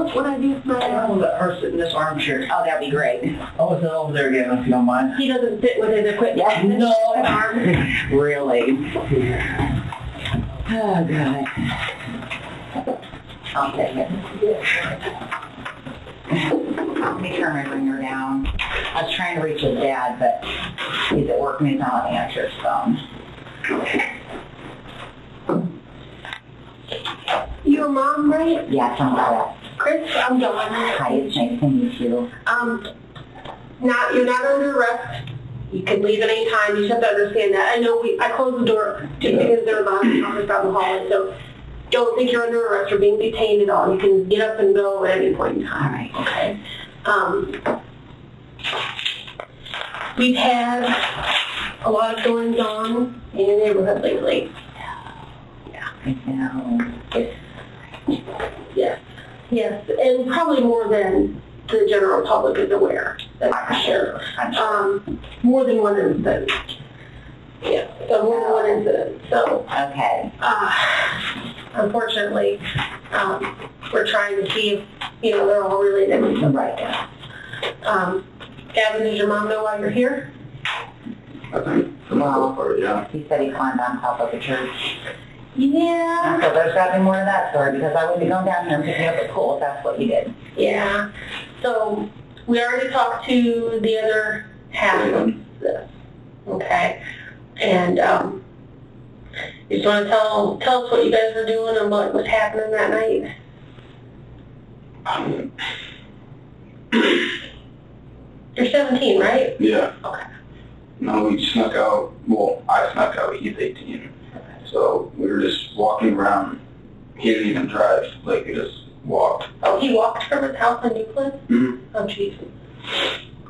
help when I do my... I want to let her sit in this armchair. Oh, that'd be great. Oh, it's over there again, if you don't mind. He doesn't sit with his equipment. No. Really? Oh, God. I'll take it. Let me turn my ringer down. I was trying to reach his dad, but he's at work and he's not answer his phone. Your mom, right? Yes, I'm correct. Chris, I'm Dawn. Hi, it's nice to meet you. You're not under arrest. You can leave at any time. You just have to understand that. I know I closed the door just because there were a lot of officers down the hallway, so don't think you're under arrest or being detained at all. You can get up and go at any point in time. All right. Okay. We've had a lot of goings on in the neighborhood lately. Yeah, I know. Yes, and probably more than the general public is aware. That's for sure. More than one incident. Yeah, so more than one incident. So, okay. Unfortunately, we're trying to see if, they're all related. Right. Gavin, does your mom know why you're here? I think for the most part, yeah. He said he climbed on top of the church. Yeah. So there's got to be more to that story because I wouldn't be going down here and picking up at school if that's what he did. Yeah. So we already talked to the other half of this. Okay. And you just want to tell us what you guys were doing and what was happening that night? You're 17, right? Yeah. Okay. No, we snuck out. Well, I snuck out. He's 18. So we were just walking around. He didn't even drive. Like, he just walked. Oh, he walked from his house in Euclid? Mm-hmm. Oh, jeez.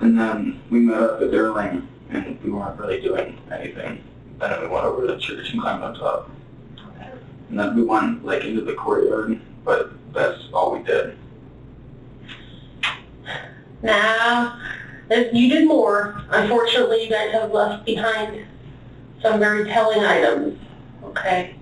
And then we met up at Durling, and we weren't really doing anything. Then we went over to the church and climbed on top. Okay. And then we went, like, into the courtyard, but that's all we did. Now, you did more. Unfortunately, you guys have left behind some very telling items. Okay.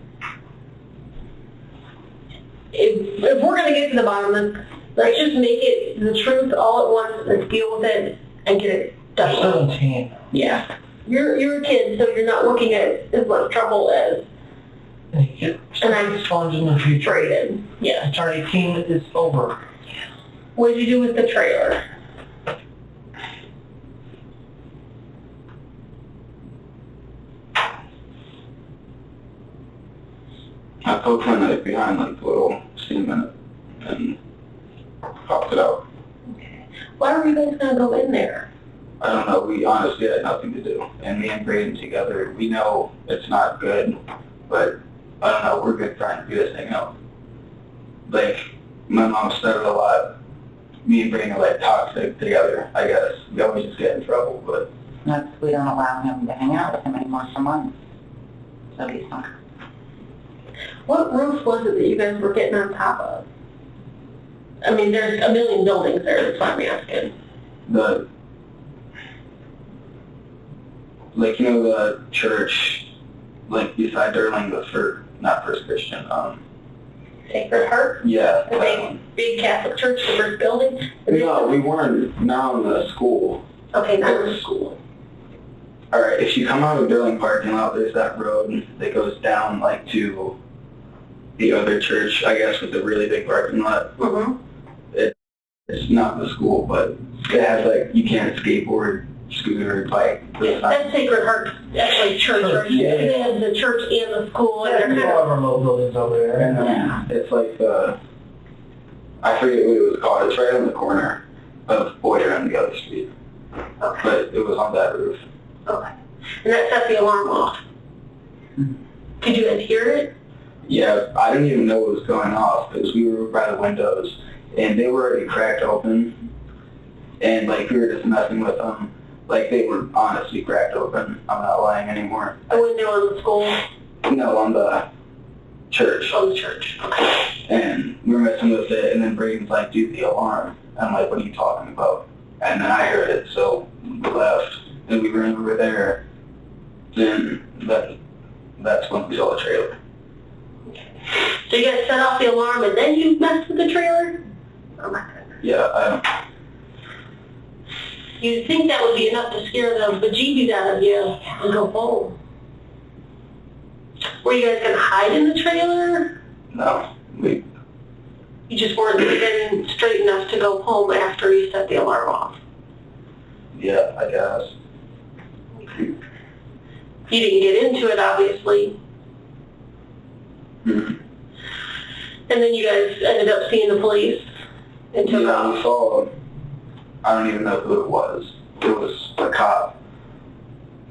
If we're going to get to the bottom of this, let's just make it the truth all at once. Let's deal with it and get it done. You're 17. Yeah. You're a kid, so you're not looking at as much trouble as And I'm sponge in the future. traded. Yeah. I turn 18, it's over. What did you do with the trailer? I poked my knife behind, like, the little cement and popped it out. Okay. Why were you guys going to go in there? I don't know, we honestly had nothing to do. And me and Braden together, we know it's not good, but I don't know, we're good trying to do this thing out. Like, my mom said it a lot. Me and Braden are like toxic together, I guess. We always just get in trouble, but... We don't allow him to hang out with him anymore for months. So he's not. What roof was it that you guys were getting on top of? I mean, there's a million buildings there, that's why I'm asking. The church, like, beside Durling, not First Christian, Sacred Heart? yeah. The big Catholic church, the first building? No, we weren't now in the school. Okay, not in the school. Alright, if you come out of Durling parking lot, there's that road that goes down, like, to the other church, I guess, with the really big parking lot. Mm-hmm. It's not the school, but it has, like, you can't skateboard, scooter, bike. That's Sacred Heart, actually church, right? Yeah. They have the church and the school, and they're There's kind a lot of remote buildings over there. And it's like I forget what it was called. It's right on the corner of Boyer and the other street. Okay. But it was on that roof. Okay. And that set the alarm off. Could you guys hear it? Yeah, I didn't even know what was going off because we were by the windows and they were already cracked open. And, like, we were just messing with them. Like, they were honestly cracked open. I'm not lying anymore. The window on the school? No, on the church. On the church. Okay. And we were messing with it, and then Braden's like, dude, the alarm. I'm like, what are you talking about? And then I heard it, so we left, and we ran over there. Then that's when we saw the trailer. So you guys set off the alarm, and then you messed with the trailer? Okay. Yeah, You'd think that would be enough to scare the bejeebies out of you and go home. Were you guys going to hide in the trailer? no, we, You just weren't getting straight enough to go home after you set the alarm off. yeah, I guess. You didn't get into it, obviously. Hmm. And then you guys ended up seeing the police and took Yeah, off. we saw, I don't even know who it was. It was a cop.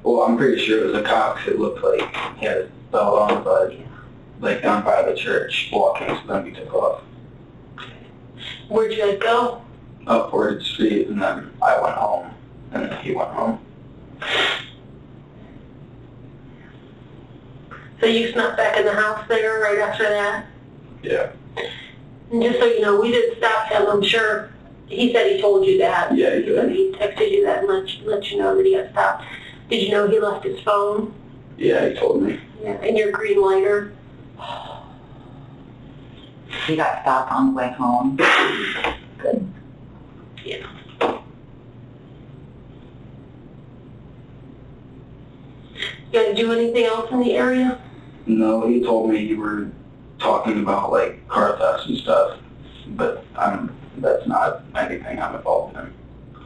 Well, I'm pretty sure it was a cop 'cause it looked like he had his belt on, but like down by the church walking, so then we took off. Where'd you guys go? Up Portage Street, and then I went home, and then he went home. So you snuck back in the house there right after that? Yeah. And just so you know, we did stop him, I'm sure. He said he told you that. Yeah, he did. said he texted you that and let you know that he got stopped. Did you know he left his phone? Yeah, he told me. Yeah, and your green lighter? He got stopped on the way home. Good. Yeah. You guys do anything else in the area? No, he told me you were talking about like car thefts and stuff, but that's not anything I'm involved in.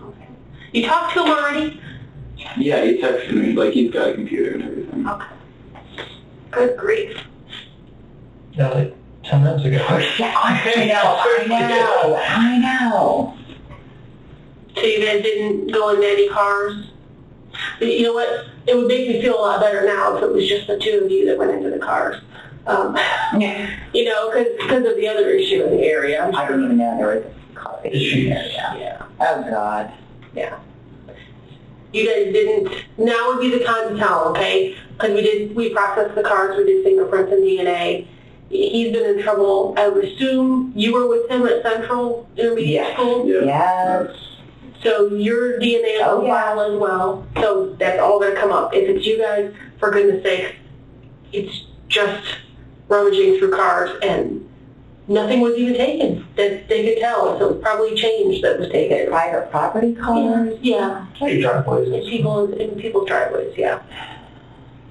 Okay. You talked to him already? Yeah, he texted me, like he's got a computer and everything. Okay. Good grief. Yeah, like 10 minutes ago. Yeah, I know. So you guys didn't go into any cars? You know what? It would make me feel a lot better now if it was just the two of you that went into the cars. Yeah. You know, because of the other issue in the area. I'm I sure. didn't even know there was a car issue there. Yeah. Oh, God. Yeah. You guys didn't, now would be the time to tell, okay? Because we processed the cars, we did fingerprints and DNA. He's been in trouble. I would assume you were with him at Central Intermediate Yes. School? Yeah. Yes. So your DNA is Oh, on yeah. file as well. So that's all going to come up. If it's you guys, for goodness sakes, it's just rummaging through cars and nothing was even taken that they could tell. So it's probably change that was taken. Private property cars? Yeah. Your driveways. In people's driveways, yeah.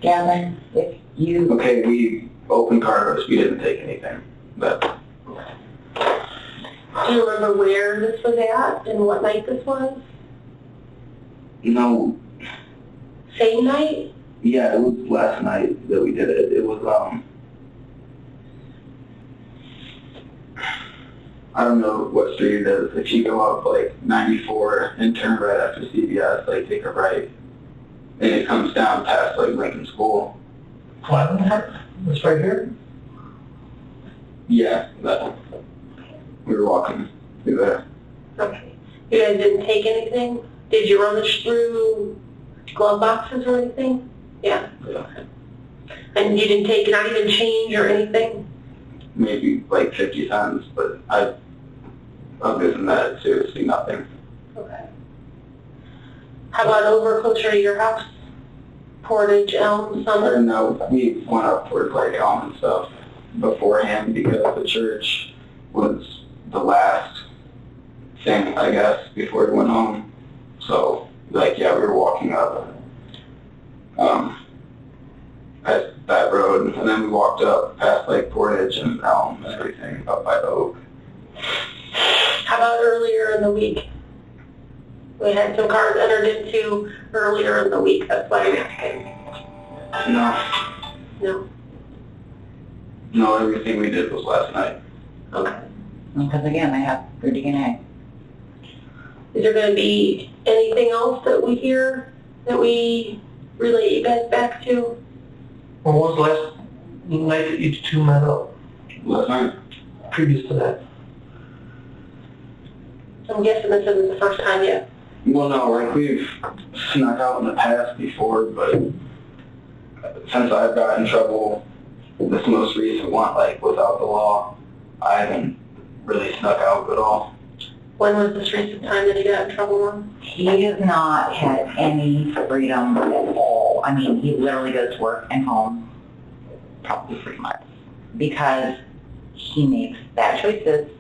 Gavin, if you... Okay, we opened car doors, we didn't take anything. But Do you remember where this was at and what night this was? no, Same night? yeah, it was last night that we did it. It was I don't know what street it is. If you go up like 94 and turn right after CVS, like take a right, and it comes down past like Lincoln School. What? It's right here? Yeah, that. We were walking through there. Okay. You guys didn't take anything? Did you rummage through glove boxes or anything? Yeah. Yeah. And you didn't take not even change or anything? Maybe like 50 cents, but other than that, seriously nothing. Okay. How about over closer to your house? Portage, Elm, I Summit? don't know, we went up towards like Elm and stuff beforehand because the church was the last thing, I guess, before we went home. So, like, yeah, we were walking up past that road, and then we walked up past like Portage and Elm and everything up by the Oak. How about earlier in the week? We had some cars entered into earlier in the week. That's why I'm asking. No, No? everything we did was last night. Okay. Because again, they have their DNA. Is there going to be anything else that we hear that we relate you guys back to? When was the last night that you two met up? Last night? Previous to that? I'm guessing this isn't the first time yet. Well, no, like we've snuck out in the past before, but since I've got in trouble, this most recent one, like without the law, I haven't really snuck out at all. When was this recent time that he got in trouble on? He has not had any freedom at all. I mean, he literally goes to work and home probably 3 months because he makes bad choices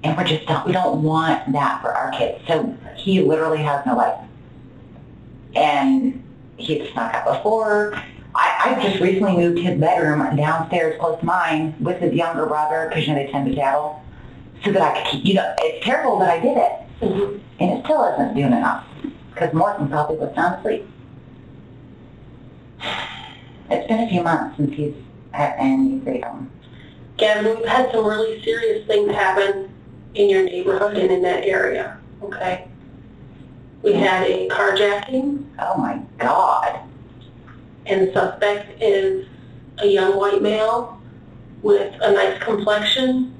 And we don't want that for our kids. So he literally has no life. And he's snuck out before. I just recently moved his bedroom downstairs close to mine with his younger brother, because they tend to tattle, so that I could keep, it's terrible that I did it. Mm-hmm. And it still isn't doing enough, because Morton probably was sound asleep. It's been a few months since he's had any freedom. Gavin, we've had some really serious things happen in your neighborhood and in that area, okay? We had a carjacking, Oh my God. and the suspect is a young white male with a nice complexion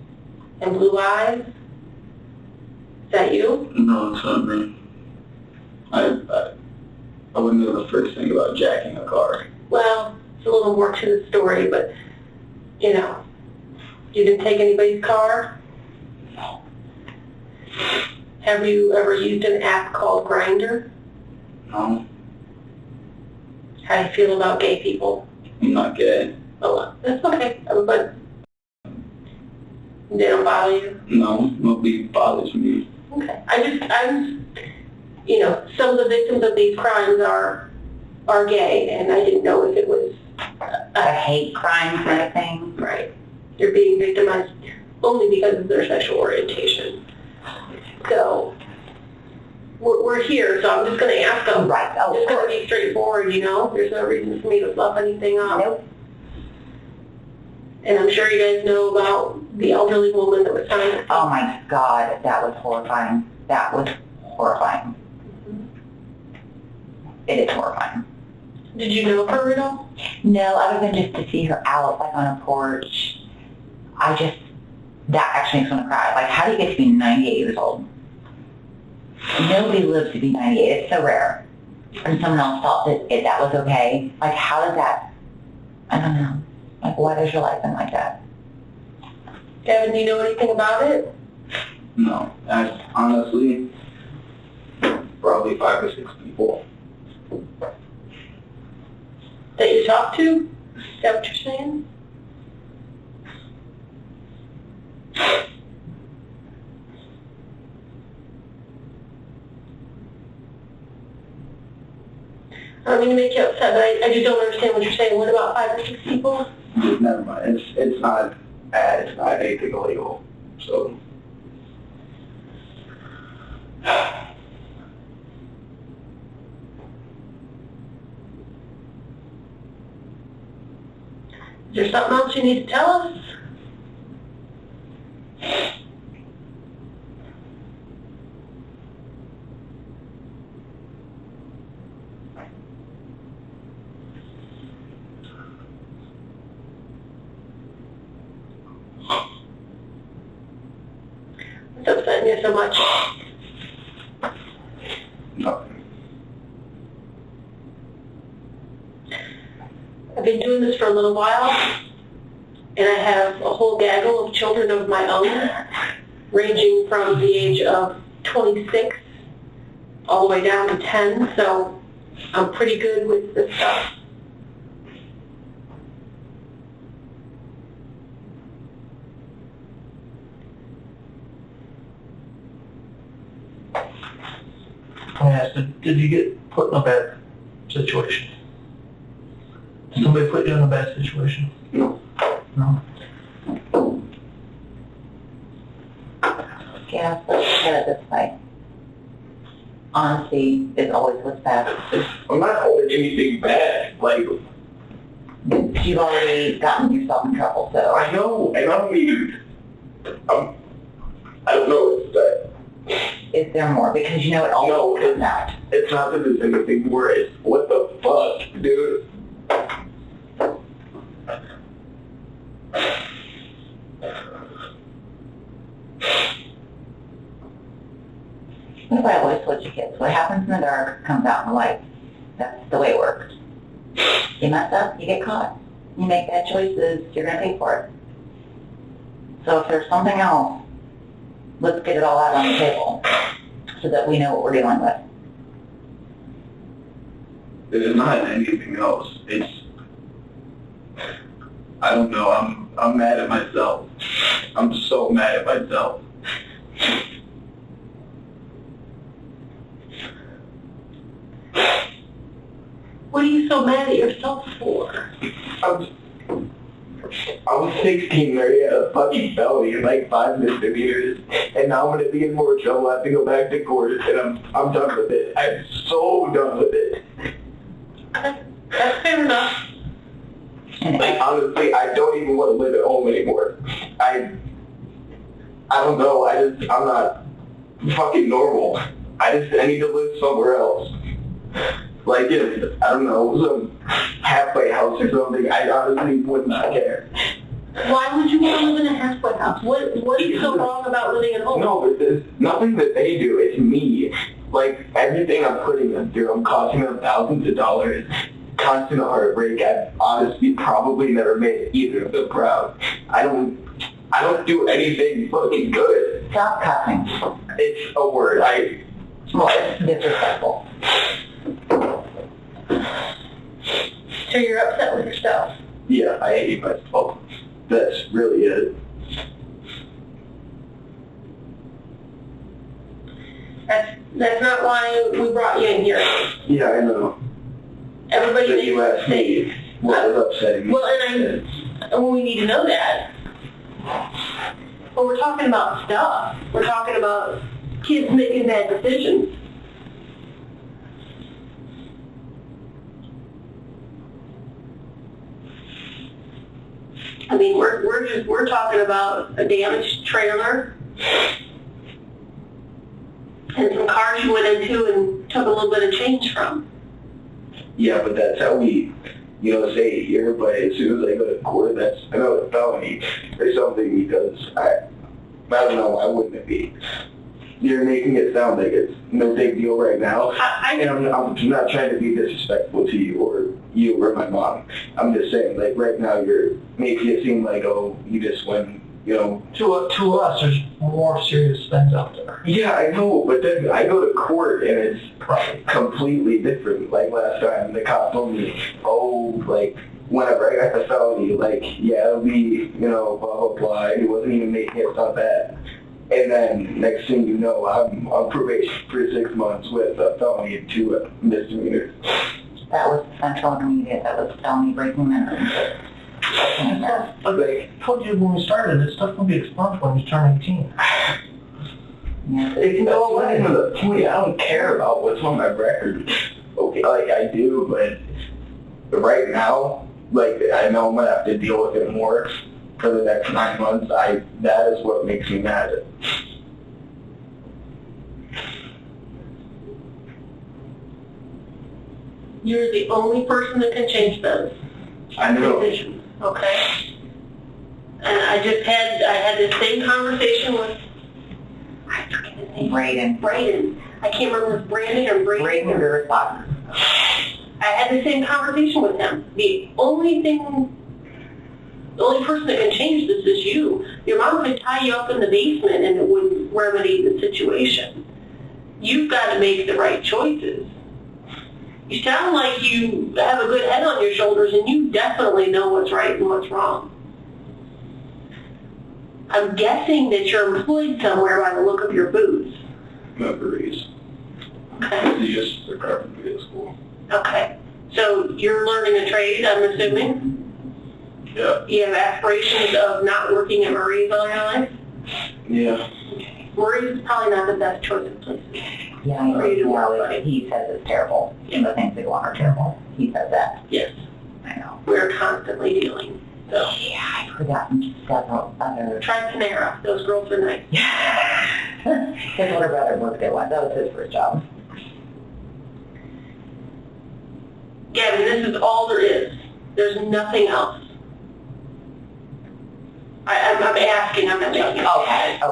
and blue eyes. Is that you? No, it's not me. I wouldn't know the first thing about jacking a car. Well, it's a little more to the story, but, you didn't take anybody's car? No. Have you ever used an app called Grindr? No, How do you feel about gay people? I'm not gay. Oh, that's okay, but they don't bother you? No, nobody bothers me. Okay. Some of the victims of these crimes are gay, and I didn't know if it was A hate crime kind of thing. right. They're being victimized only because of their sexual orientation. So we're here, so I'm just going to ask them. Right. Oh, It's of going course. to be straightforward, There's no reason for me to fluff anything up. Nope. And I'm sure you guys know about the elderly woman that was found. Oh my God, that was horrifying. That was horrifying. It is horrifying. Did you know her at all? No, other than just to see her out, like on a porch, that actually makes me want to cry. Like, how do you get to be 98 years old? Nobody lives to be 98. It's so rare. And someone else thought that was okay. Like, how does that, I don't know. Like, why does your life been like that? Gavin, do you know anything about it? No, honestly, probably 5 or 6 people. That you talked to? Is that what you're saying? I don't mean to make you upset, but I just don't understand what you're saying. What about 5 or 6 people? Never mind. It's not anything illegal. So. Is there something else you need to tell us? What's upsetting you so much? Nothing. I've been doing this for a little while, and I have a whole gaggle of children of my own, ranging from the age of 26 all the way down to 10, so I'm pretty good with this stuff. I asked, did you get put in a bad situation? Did somebody put you in a bad situation? No. No? Yeah, let's look at it this way. Honesty is always what's best. I'm not holding anything bad. Like, You've already gotten yourself in trouble, so. I know, and I don't even. I don't know what's that. Is there more? Because it No, always comes out. It's not that there's anything more. It's what the fuck, dude. What if I always told you kids? What happens in the dark comes out in the light. That's the way it works. You mess up, you get caught. You make bad choices, you're going to pay for it. So if there's something else, let's get it all out on the table so that we know what we're dealing with. There's not anything else. It's, I don't know. I'm mad at myself. I'm so mad at myself. you so mad at yourself for? I was 16 there, he had a fucking felony and like 5 misdemeanors, and now I'm gonna be in more trouble. I have to go back to court, and I'm done with it. I'm so done with it. That's fair enough. Like, honestly, I don't even want to live at home anymore. I don't know, I'm not fucking normal. I need to live somewhere else. Like, if, I don't know, some halfway house or something, I honestly would not care. Why would you want to live in a halfway house? What is so wrong about living at home? No, there's nothing that they do, it's me. Like, everything I'm putting them through, I'm costing them thousands of dollars. Constant heartbreak. I've honestly probably never made either of them proud. I don't do anything fucking good. Stop cussing. It's a word. Well, it's disrespectful. So you're upset with yourself? Yeah, I hate myself. That's really it. That's not why we brought you in here. Yeah, I know. Everybody But you asked me what was upsetting me. Well, and we need to know that. But we're talking about stuff. We're talking about kids making bad decisions. I mean, we're talking about a damaged trailer and some cars you went into and took a little bit of change from. Yeah, but that's how we, say here, but as soon as I go to court, that's another felony or something, because I don't know, why wouldn't it be? You're making it sound like it's no big deal right now, and I'm not trying to be disrespectful to you or my mom. I'm just saying, like, right now you're making it seem like, oh, you just went, To us, there's more serious things out there. Yeah, I know, but then I go to court and it's completely different. Like last time, the cop told me, oh, like, whenever I got the felony, like, yeah, it'll be, blah, blah, blah. He wasn't even making it sound bad. And then, next thing you know, I'm on probation for 6 months with a felony and 2 misdemeanors. That was central intermediate. That was felony breaking minimum. I told you when we started, this stuff will be expunged when you turn 18. Yeah. It's no way to the point. I don't care about what's on my record. Okay, like, I do, but right now, like, I know I'm going to have to deal with it more for the next 9 months. That is what makes me mad. You're the only person that can change those I know. decisions, okay? And I had this same conversation with, I forget his name. Braden. I can't remember if it was Brandon or Braden. Braden or response. I had the same conversation with him. The only person that can change this is you. Your mom could tie you up in the basement and it wouldn't remedy the situation. You've got to make the right choices. You sound like you have a good head on your shoulders and you definitely know what's right and what's wrong. I'm guessing that you're employed somewhere by the look of your boots. Memories. Okay. It's just a carpentry school. Okay. So you're learning a trade, I'm assuming? Yeah. You have aspirations of not working at Marie's all your life? Yeah. Okay. Marie's is probably not the best choice of places. Yeah, I know. He says it's terrible. Yeah. The things they want are terrible. He says that. Yes. I know. We're constantly dealing. So. Yeah, I've forgotten several other... Try Panera. Those girls are nice. His older brother worked at one. That was his first job. Gavin, this is all there is. There's nothing else. I'm asking, I'm not telling you.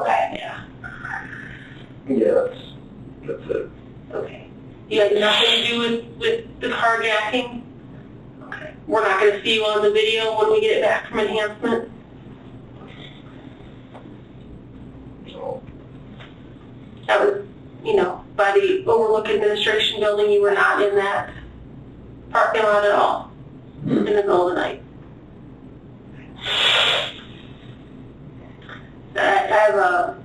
Okay. Yeah. Yeah, that's it. Okay. You had nothing to do with the carjacking? Okay. We're not going to see you on the video when we get it back from enhancement? So, That was, by the Overlook Administration building, you were not in that parking lot at all in the middle of the night. I have a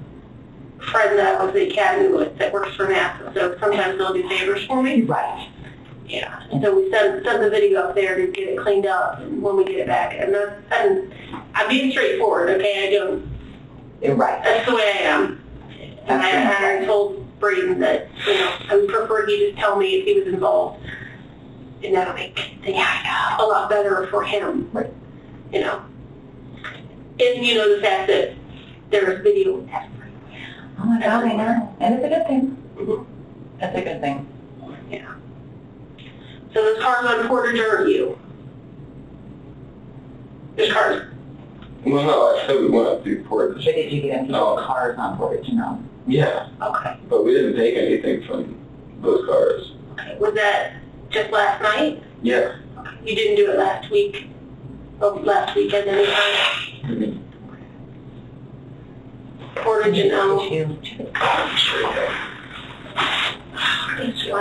friend that I was at the academy with that works for NASA, so sometimes they'll do favors for me. Right. Yeah, and so we sent the video up there to get it cleaned up when we get it back. And I'm being straightforward, okay? You're right. That's the way I am. And I told Braden that, I would prefer he just tell me if he was involved. And that'll make things a lot better for him. Right. And the fact that there's video everywhere. Oh my God, I know. And it's a good thing. Mm-hmm. That's a good thing. Yeah. So those cars on Portage aren't you. There's cars. Well, no, I said we went up through Portage. But did you get any cars on Portage, Yeah. Okay. But we didn't take anything from those cars. Okay. Was that just last night? Yeah. Okay. You didn't do it last week? Or last weekend anytime? Mm-hmm. Portage and I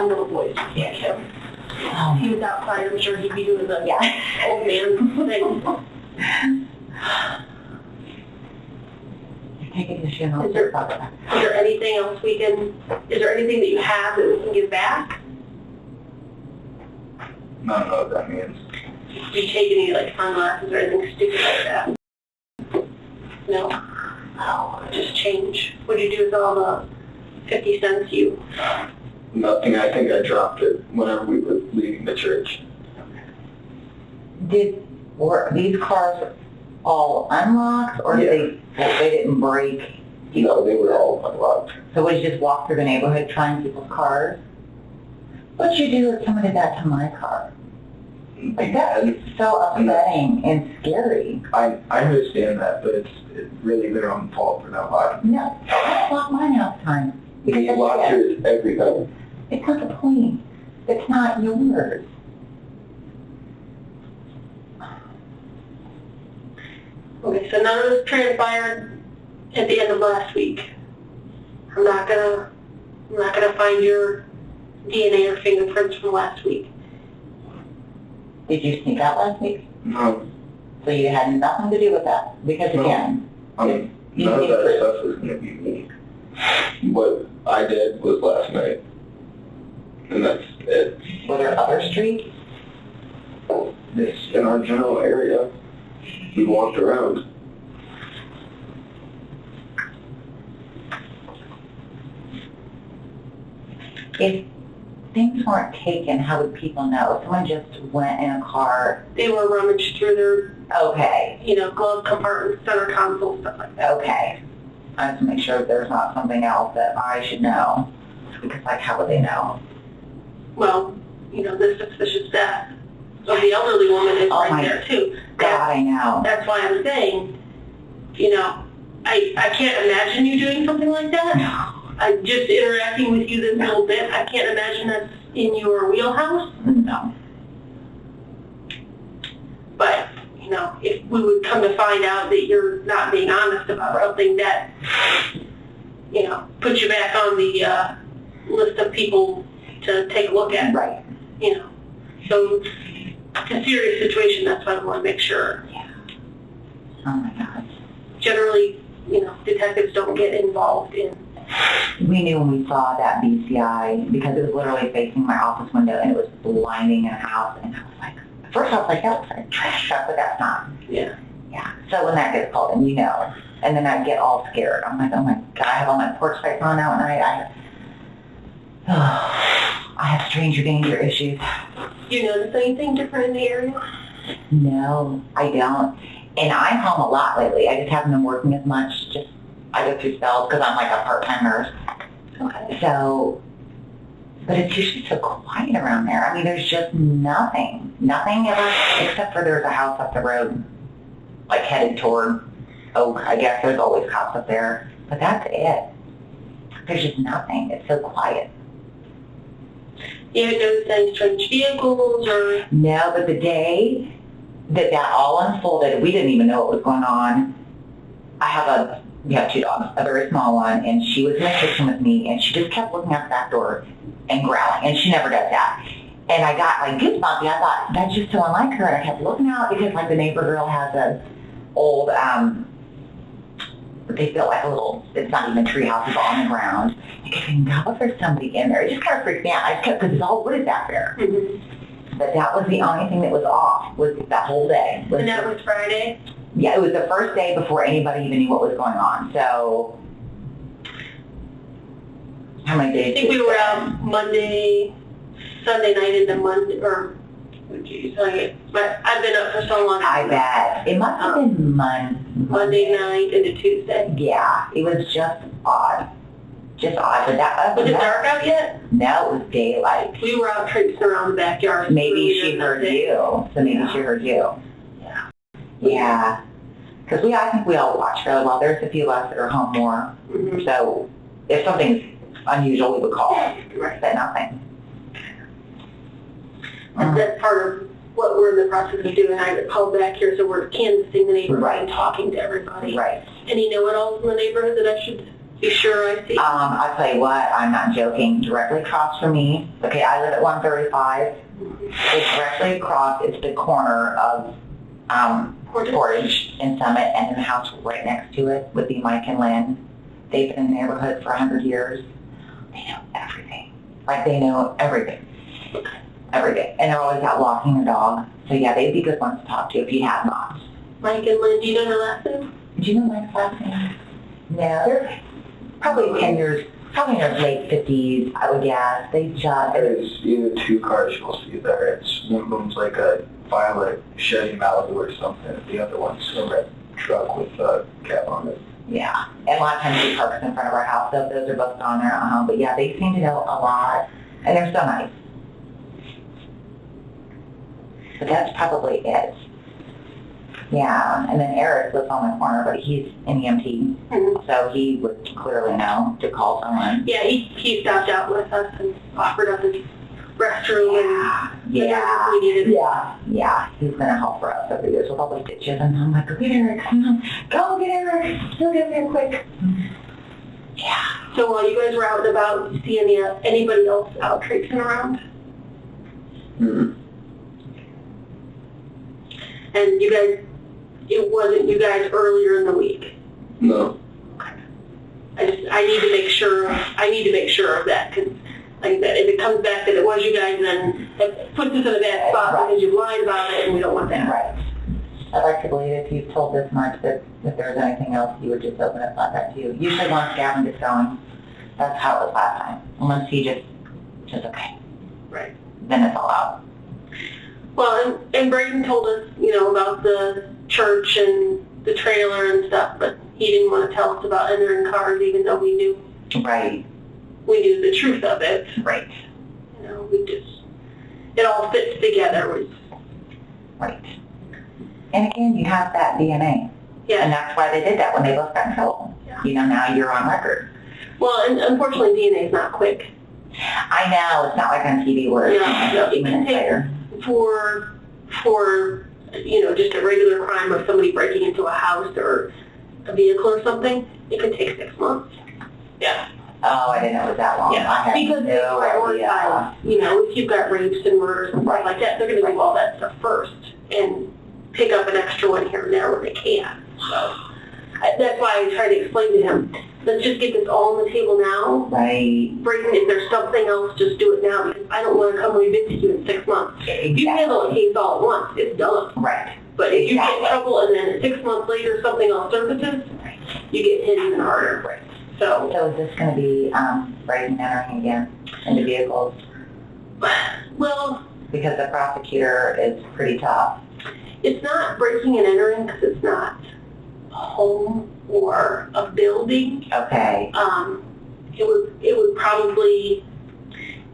know the boys would get him. Oh, He was outside, I'm sure he'd be doing the old man thing. you're taking your shoe off. Is there anything else is there anything that you have that we can give back? I don't know what that means. Did you take any sunglasses or anything stupid like that? No? Oh, just change. What'd you do with all the 50 cents you... Nothing. I think I dropped it whenever we were leaving the church. Were these cars all unlocked, or they didn't break? No, they were all unlocked. So would you just walk through the neighborhood trying people's cars? What'd you do if someone did that to my car? That's so upsetting and scary. I understand that, but it's really their own fault for not locking. No, I don't lock mine half the time. We lock yours every time. It's not the point. It's not yours. Okay, so none of this transpired at the end of last week. I'm not gonna find your DNA or fingerprints from last week. Did you sneak out last week? No. So you had nothing to do with that? Because again... None of that stuff is going to be me. What I did was last night. And that's it. Were there other streets? It's in our general area. We walked around. If things weren't taken, how would people know? If someone just went in a car... They were rummaged through their, Okay. glove compartments, center console, stuff like that. Okay. I have to make sure there's not something else that I should know. Because, how would they know? Well, the suspicious death of the elderly woman is right there, too. God, I know. That's why I'm saying, I can't imagine you doing something like that. No. I'm just interacting with you this little bit. I can't imagine that's in your wheelhouse. No. But, if we would come to find out that you're not being honest about something that, puts you back on the list of people to take a look at. Right. So it's a serious situation. That's why I want to make sure. Yeah. Oh, my God. Generally, detectives don't get involved in... We knew when we saw that BCI, because it was literally facing my office window, and it was blinding in the house, and I was like, at first I was like, that looks like a trash truck, but that's not. Yeah. Yeah. So when that gets called in, and then I get all scared. I'm like, oh my God, I have all my porch lights on now, and I have stranger danger issues. Do you notice anything different in the area? No, I don't. And I'm home a lot lately. I just haven't been working as much. I go through spells because I'm a part-time nurse. Okay. So, but it's usually so quiet around there. I mean, there's just nothing ever, except for there's a house up the road, headed toward Oak. I guess there's always cops up there, but that's it. There's just nothing. It's so quiet. You haven't noticed any strange vehicles or... No, but the day that all unfolded, we didn't even know what was going on. We have 2 dogs, a very small one, and she was in the kitchen with me, and she just kept looking out the back door and growling, and she never does that. And I got goosebumps. I thought, that's just so unlike her, and I kept looking out because the neighbor girl has a old they built like a little, it's not even tree houses on the ground. I kept thinking, God, what if there's somebody in there? It just kind of freaked me out. I just kept, because it's all wooded back there. But that was the only thing that was off, was that whole day. And that was Friday? Yeah, it was the first day before anybody even knew what was going on. So, how many days? I think we were out Monday, Sunday night into Monday, or, geez, but I've been up for so long. I bet. It must have been Monday night into Tuesday. Yeah, it was just odd. Just odd. But that Was it dark out yet? No, it was daylight. We were out traipsing around the backyard. Maybe she heard you. So maybe she heard you. Yeah. Yeah. Because I think we all watch fairly well. There's a few of us that are home more. So if something's unusual, we would call. Right. But nothing. And that's part of what we're in the process of doing. I got called back here, so we're canvassing the neighborhood and talking to everybody. Right. Any know-it-alls in the neighborhood that I should be sure I see? I'll tell you what, I'm not joking. Directly across from me, okay, I live at 135. It's directly across, it's the corner of Portage and Summit, and then the house right next to it would be Mike and Lynn. They've been in the neighborhood for 100 years. They know everything. Like, they know everything. Everything. And they're always out walking their dog. So yeah, they'd be good ones to talk to if you have not. Mike and Lynn, do you know their last name? Do you know Mike's last name? No, they're probably 10 years, probably in their late 50s, I would guess. They just... There's either two cars you'll see there. It's one of them's like a violet Chevy Malibu or something. The other one's a red truck with a cap on it. Yeah, and a lot of times he parks in front of our house, so those are both on there. But yeah, they seem to know a lot, and they're so nice. But that's probably it. Yeah, and then Eric lives on the corner, but he's an EMT, so he would clearly know to call someone. Yeah, he stopped out with us and offered us his restroom and we needed it. Yeah, he's going to help for us over the years with all the stitches, and I'm like, go get Eric, go get Eric, he'll get there quick. Yeah. So while you guys were out and about, did you see anybody else out traipsing around? And you guys, it wasn't you guys earlier in the week? No. I need to make sure of that, because like I said, if it comes back that it was you guys, then it puts us in a bad spot because you've lied about it, and we don't want that. Right. I'd like to believe if you've told this much that if there was anything else, you would just open up like that too. Usually once Gavon gets going, that's how it was last time. Once he just okay. Right. Then it's all out. Well, and Braden told us, about the church and the trailer and stuff, but he didn't want to tell us about entering cars, even though we knew. Right. We knew the truth of it. Right. It all fits together. Right. And again, you have that DNA. Yeah. And that's why they did that when they both got in trouble. Yeah. Now you're on record. Well, and unfortunately, DNA is not quick. I know. It's not like on TV where it's it 15 can minutes take later. For just a regular crime of somebody breaking into a house or a vehicle or something, it could take 6 months. Yeah. Oh, I didn't know it was that long. Yeah, I had because they no prioritize, if you've got rapes and murders and stuff like that, they're going to do all that stuff first and pick up an extra one here and there when they can. So that's why I try to explain to him, let's just get this all on the table now. Right. Braden, if there's something else, just do it now, because I don't want to come revisit you in 6 months. Exactly. If you handle a case all at once, it's done. Right. But if you get in trouble and then 6 months later something else surfaces, you get hit even harder. Right. So is this going to be breaking and entering again into vehicles? Well, because the prosecutor is pretty tough. It's not breaking and entering because it's not a home or a building. Okay. It would probably,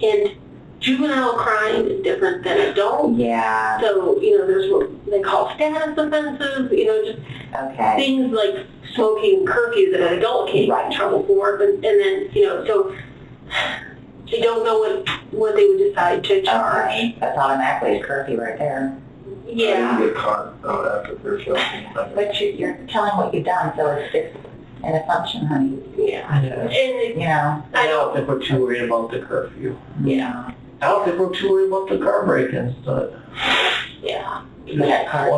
and juvenile crime is different than adult. Yeah. So, there's what they call status offenses, just things like smoking curfew that an adult can't get in trouble for. And then, so they don't know what they would decide to charge. Okay. That's automatically a curfew right there. Yeah. You get caught after they're filming. But you're telling what you've done, so it's an assumption, honey. Yeah. And I don't think we're too worried about the curfew. Yeah. I don't think we're too worried about the car break-ins, but... Yeah. That car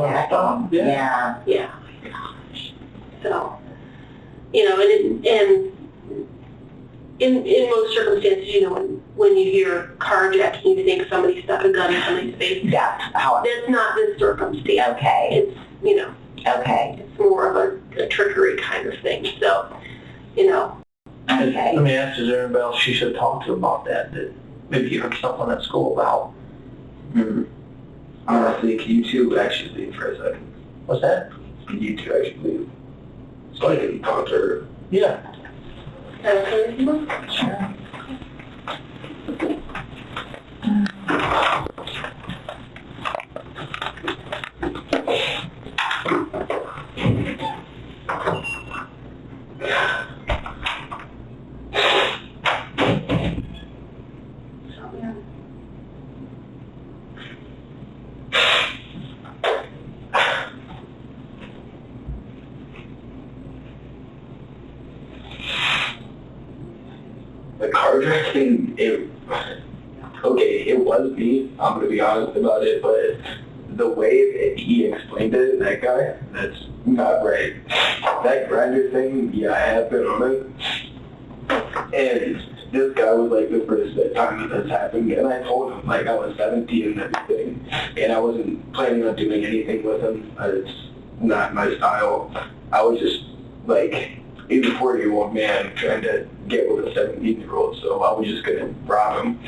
Yeah. Yeah. Yeah. So, You know, and in most circumstances, you know, when you hear carjacking, you think somebody stuck a gun in somebody's face. That's how. That's not this circumstance. Okay. It's, you know, Okay. it's more of a trickery kind of thing. So, you know. Okay. Let me ask, is there anybody else she should talk to about that maybe you heard something at school about? Honestly, can you two actually leave for a second? What's that? Can you two actually leave? So I can talk to her. Yeah. Okay. Sure. The carjacking, it was me, I'm going to be honest about it, but the way that he explained it, that guy, that's not right. That grinder thing, yeah, I have been on it. And this guy was like the first time that this happened, and I told him, like, I was 17 and everything, and I wasn't planning on doing anything with him. It's not my style. I was just, like, he's a 40-year-old man trying to get with a 17-year-old, so I was just going to rob him.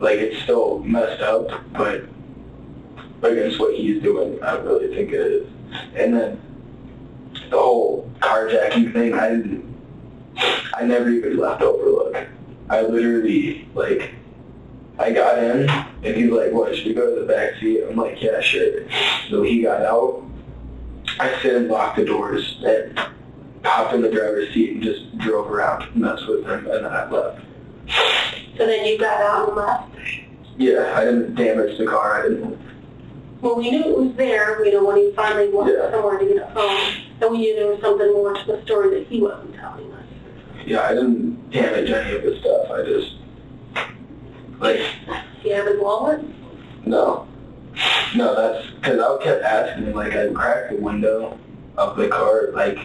It's still messed up, but against what he's doing, I really think it is. And then the whole carjacking thing, I never even left overlook. I literally, I got in, and he's like, what, should we go to the back seat? I'm like, yeah, sure. So he got out. I sit and locked the doors and hopped in the driver's seat and just drove around, messed with him, and then I left. So then you got out and left? Yeah, I didn't damage the car. I didn't. Well, we knew it was there, you know, when he finally went somewhere to get a phone, and we knew there was something more to the story that he wasn't telling us. Yeah, I didn't damage any of his stuff. I just, Do you have his wallet? No, that's because I kept asking him, I cracked the window of the car, cause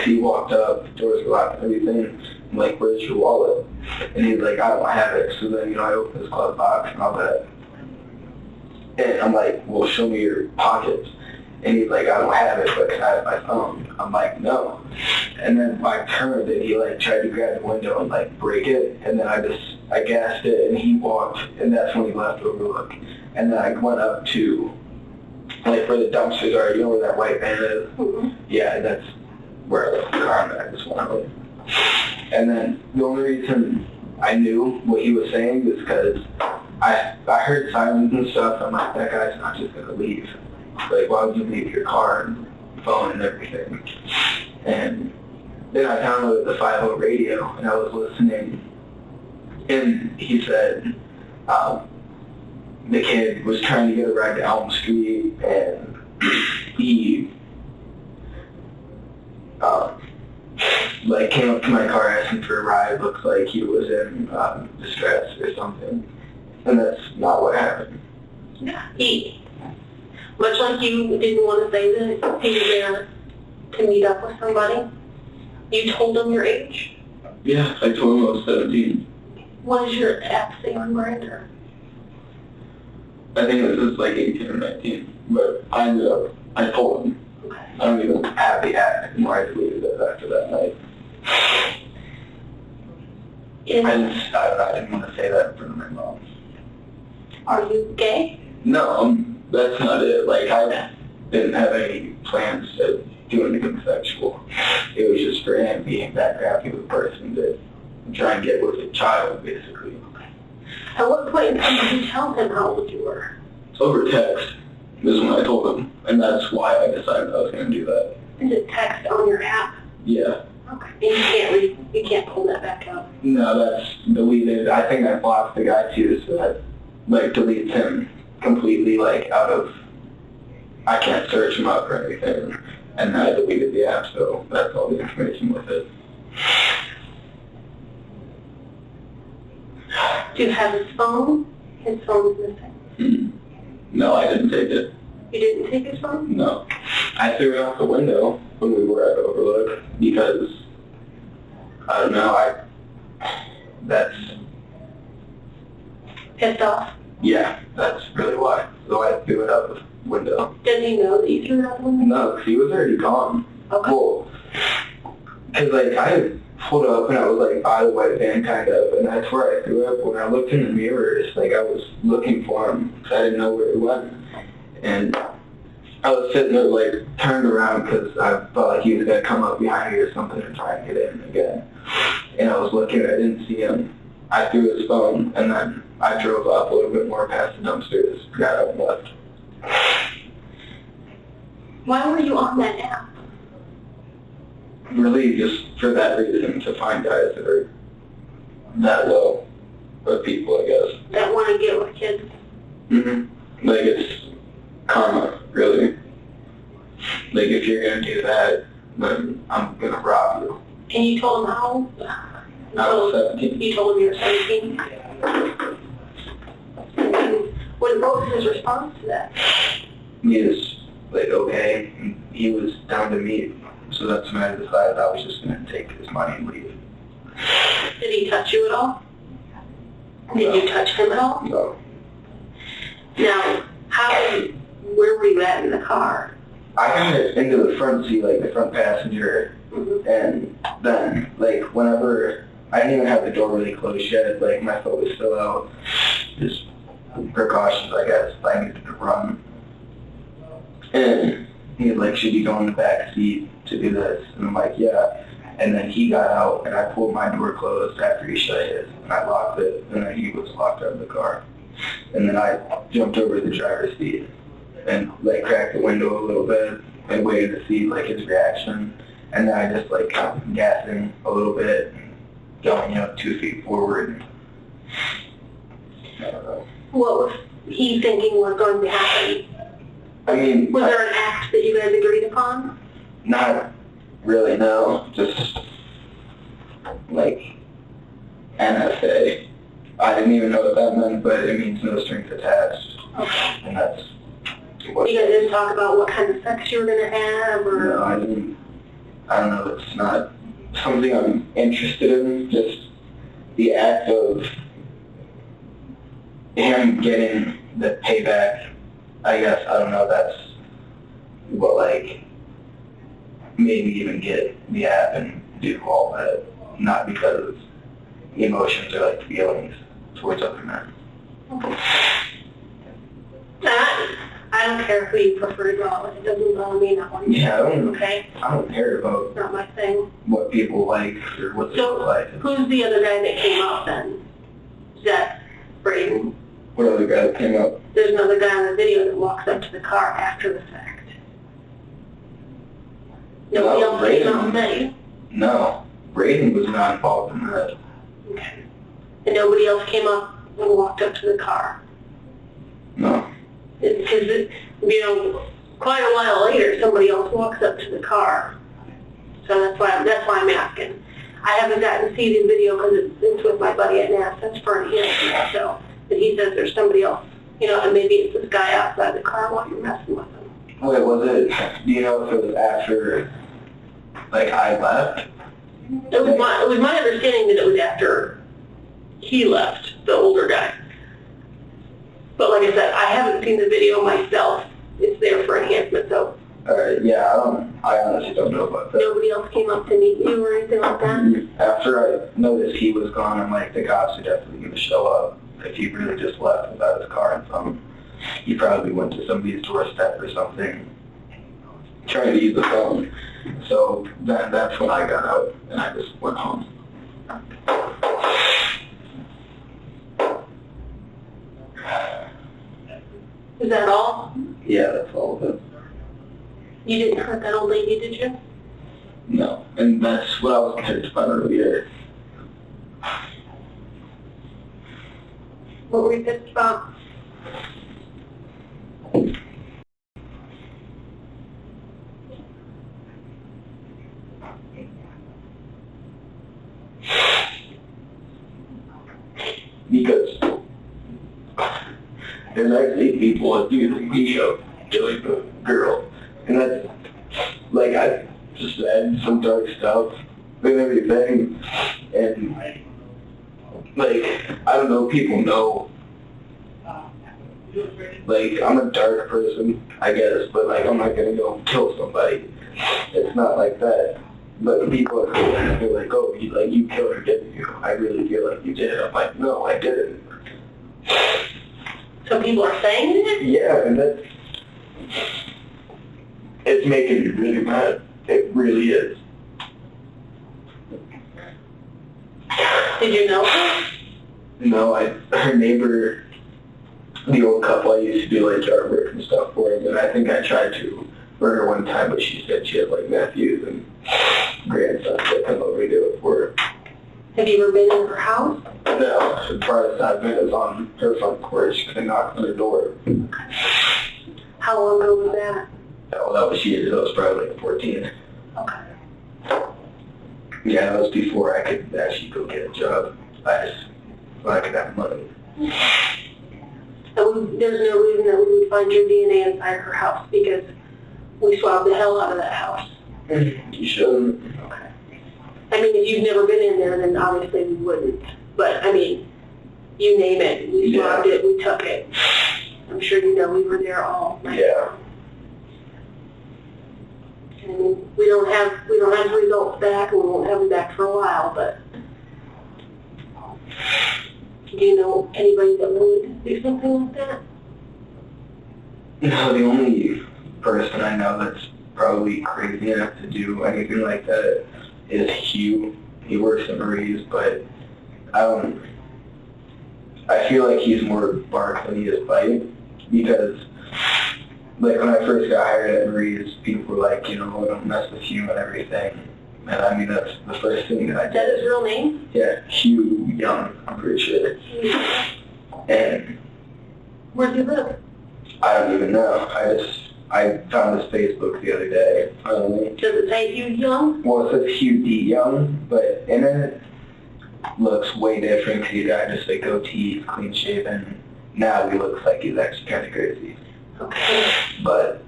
he walked up, doors were locked and everything. I'm like, where's your wallet? And he's like, I don't have it. So then, I opened his glove box and all that. And I'm like, well, show me your pockets. And he's like, I don't have it, but can I have my phone? I'm like, no. And then I turned and he tried to grab the window and break it. And then I gassed it and he walked, and that's when he left overlook. And then I went up to, where the dumpsters are, you know where that white van is? Mm-hmm. Yeah, that's where I left the car, and I just went out. And then the only reason I knew what he was saying is because I heard sirens and stuff. I'm like, that guy's not just going to leave. Why would you leave your car and phone and everything? And then I downloaded the 5.0 radio, and I was listening. And he said the kid was trying to get a ride to Elm Street, and he came up to my car asking for a ride. Looks like he was in distress or something. And that's not what happened. Yeah. Much like you didn't want to say that he was there to meet up with somebody, you told him your age. Yeah, I told him I was 17. What does your app say on Grindr? I think it was 18 or 19, but I told him. Okay. I don't even have the app anymore. I deleted it after that night. I didn't want to say that in front of my mom. Are you gay? No, that's not it. I didn't have any plans to do anything sexual. It was just for him being that crappy of a person to try and get with a child, basically. At what point in time did you tell him how old you were? Over text is when I told him, and that's why I decided I was going to do that. Is it text on your app? Yeah. Okay. And you can't pull that back up? No, that's deleted. I think I blocked the guy too, so that deletes him completely out of, I can't search him up or anything. And I deleted the app, so that's all the information with it. Do you have his phone? His phone's missing. No, I didn't take it. You didn't take his phone? No. I threw it out the window, when we were at Overlook, because, I don't know, that's, Pissed off? yeah, that's really why. So I threw it out the window. Does he know that you threw it out the window? No, 'cause he was already gone. Okay. Well, because like I pulled up and I was like by the white van kind of, and that's where I threw it. When I looked in the mirror, it's like I was looking for him because I didn't know where he went. And I was sitting there like turned around because I felt like he was going to come up behind me or something and try and get in again. And I was looking, I didn't see him. I threw his phone and then I drove up a little bit more past the dumpsters, got out and left. Why were you on that app? Really just for that reason, to find guys that are that low of people, I guess. That want to get with kids? Mm-hmm. Like, it's karma, really. Like, if you're going to do that, then I'm going to rob you. And you told him how? I was 17. You told him you were 17? What was his response to that? He was, like, okay, and he was down to meet. So that's when I decided I was just going to take his money and leave. Did he touch you at all? Did you touch him at all? No. Now, where were you at in the car? I got into the front seat, like the front passenger, and then, like, whenever, I didn't even have the door really closed yet, like, my foot was still out, just precautions, I guess, if I needed to run. And he was like, should you go in the back seat to do this? And I'm like, yeah. And then he got out, and I pulled my door closed after he shut his, and I locked it, and then he was locked out of the car. And then I jumped over the driver's seat and, like, cracked the window a little bit and waited to see, like, his reaction. And then I just, like, kept gassing a little bit and going, 2 feet forward. I don't know. What was he thinking was going to happen? I mean... Was there an act that you guys agreed upon? Not really, no. Just, like, NSA. I didn't even know what that meant, but it means no strings attached. Okay. And that's what... You guys didn't talk about what kind of sex you were going to have, or... No, I didn't. I don't know, it's not something I'm interested in. Just the act of him getting the payback, I guess, I don't know, that's what, like, made me even get the app and do all that. Not because of emotions or, like, feelings towards other men. I don't care who you prefer to go with. It doesn't bother me not wanting to. Yeah, Okay? I don't care about It's not my thing. what people like or what they So, like. who's the other guy that came up then? Is that Braden? What other guy that came up? There's another guy on the video that walks up to the car after the fact. Nobody else came up and met you? No, Braden was not involved in that. Okay. And nobody else came up and walked up to the car? No. Because, quite a while later, somebody else walks up to the car. So that's why I'm asking. I haven't gotten to see the video because it's with my buddy at NAS. That's for him. So, but he says there's somebody else, and maybe it's this guy outside the car while you're messing with him. Wait, was it, do you know if it was after, like, I left? It was my understanding that it was after he left, the older guy. But like I said, I haven't seen the video myself. It's there for enhancement, so. Alright, yeah, I honestly don't know about that. Nobody else came up to meet you or anything like that? After I noticed he was gone, I'm like, the cops are definitely going to show up. If he really just left without his car and something, he probably went to somebody's doorstep or something, trying to use the phone. So then that's when I got out and I just went home. Is that all? Yeah, that's all of it. You didn't hurt that old lady, did you? No, and that's what I was pissed about earlier. What were you pissed about? Because there's actually people abusing me of killing the girl. And that's, like, I had some dark stuff and everything, and like, I don't know, people know, like, I'm a dark person, I guess, but like, I'm not gonna go kill somebody. It's not like that. But people are feel like, oh, you killed her, didn't you? I really feel like you did. I'm like, no, I didn't. So people are saying that? Yeah, and it's making me really mad. It really is. Did you know her? No, her neighbor, the old couple, I used to do like yard work and stuff for him, and I think I tried to for her one time, but she said she had like nephews and grandsons that come over to do it for her. Have you ever been in her house? No, as far as I've been is on her front porch because I knocked on her door. How long ago was that? Oh, that was years. That was probably like 14. Okay. Yeah, that was before I could actually go get a job. So I could have money. And there's no reason that we would find your DNA inside her house because we swabbed the hell out of that house. You shouldn't. Okay. I mean, if you've never been in there, then obviously we wouldn't. But, I mean, you name it. We swabbed it, we took it. I'm sure you know we were there all night. Yeah. I mean, we don't have the results back, and we won't have them back for a while, but do you know anybody that would do something like that? No, the only person I know that's probably crazy enough to do anything like that is Hugh. He works at Marie's, but I feel like he's more bark than he is bite, because like when I first got hired at Marie's, people were like, you know, don't mess with Hugh and everything. And I mean, that's the first thing that I did. Is that his real name? Yeah, Hugh Young, I'm pretty sure. And Where does he live? I don't even know. I found his Facebook the other day. Does it say Hugh Young? Well, it says Hugh D. Young, but in it looks way different because he's got just like goatee, clean shaven. Now he looks like he's actually kind of crazy. Okay. But